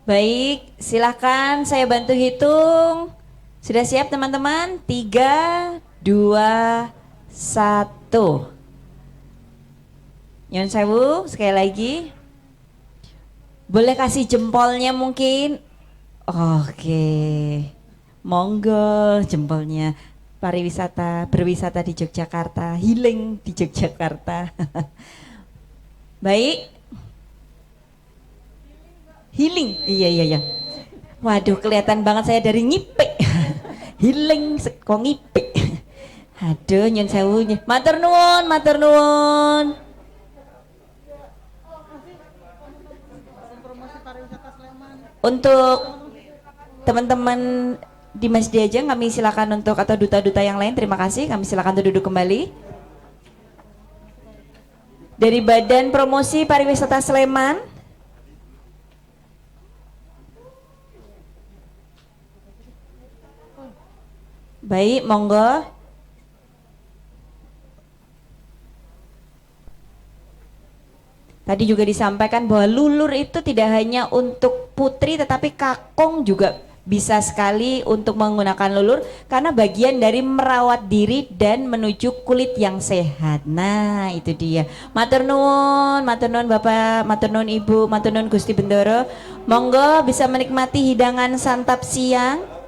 Baik, silakan saya bantu hitung. Sudah siap teman-teman? 3, 2, 1. Nyon sewu, sekali lagi. Boleh kasih jempolnya mungkin? Oke. Monggo jempolnya. Pariwisata, berwisata di Yogyakarta, healing di Yogyakarta. Baik. Healing, iya. Waduh, kelihatan banget saya dari ngipe. Healing, kok ngipe. Aduh, nyun sewu. Matur nuwun. Untuk teman-teman di Mas Diajeng, kami silakan untuk atau duta-duta yang lain, terima kasih. Kami silakan untuk duduk kembali. Dari Badan Promosi Pariwisata Sleman. Baik, monggo. Tadi juga disampaikan bahwa lulur itu tidak hanya untuk putri tetapi kakung juga bisa sekali untuk menggunakan lulur karena bagian dari merawat diri dan menuju kulit yang sehat. Nah, itu dia. Matur nuwun Bapak, matur nuwun Ibu, matur nuwun Gusti Bendoro. Monggo bisa menikmati hidangan santap siang.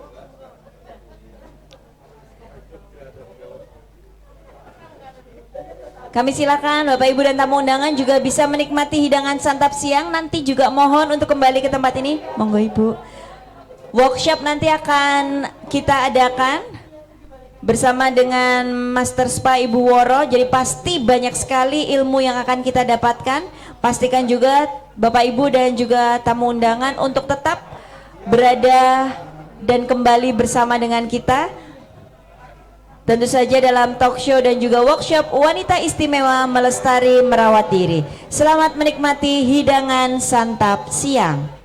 Kami silakan Bapak Ibu dan tamu undangan juga bisa menikmati hidangan santap siang. Nanti juga mohon untuk kembali ke tempat ini. Monggo Ibu. Workshop nanti akan kita adakan bersama dengan Master Spa Ibu Woro. Jadi pasti banyak sekali ilmu yang akan kita dapatkan. Pastikan juga Bapak Ibu dan juga tamu undangan untuk tetap berada dan kembali bersama dengan kita. Tentu saja dalam talk show dan juga workshop Wanita Istimewa Melestari Merawat Diri. Selamat menikmati hidangan santap siang.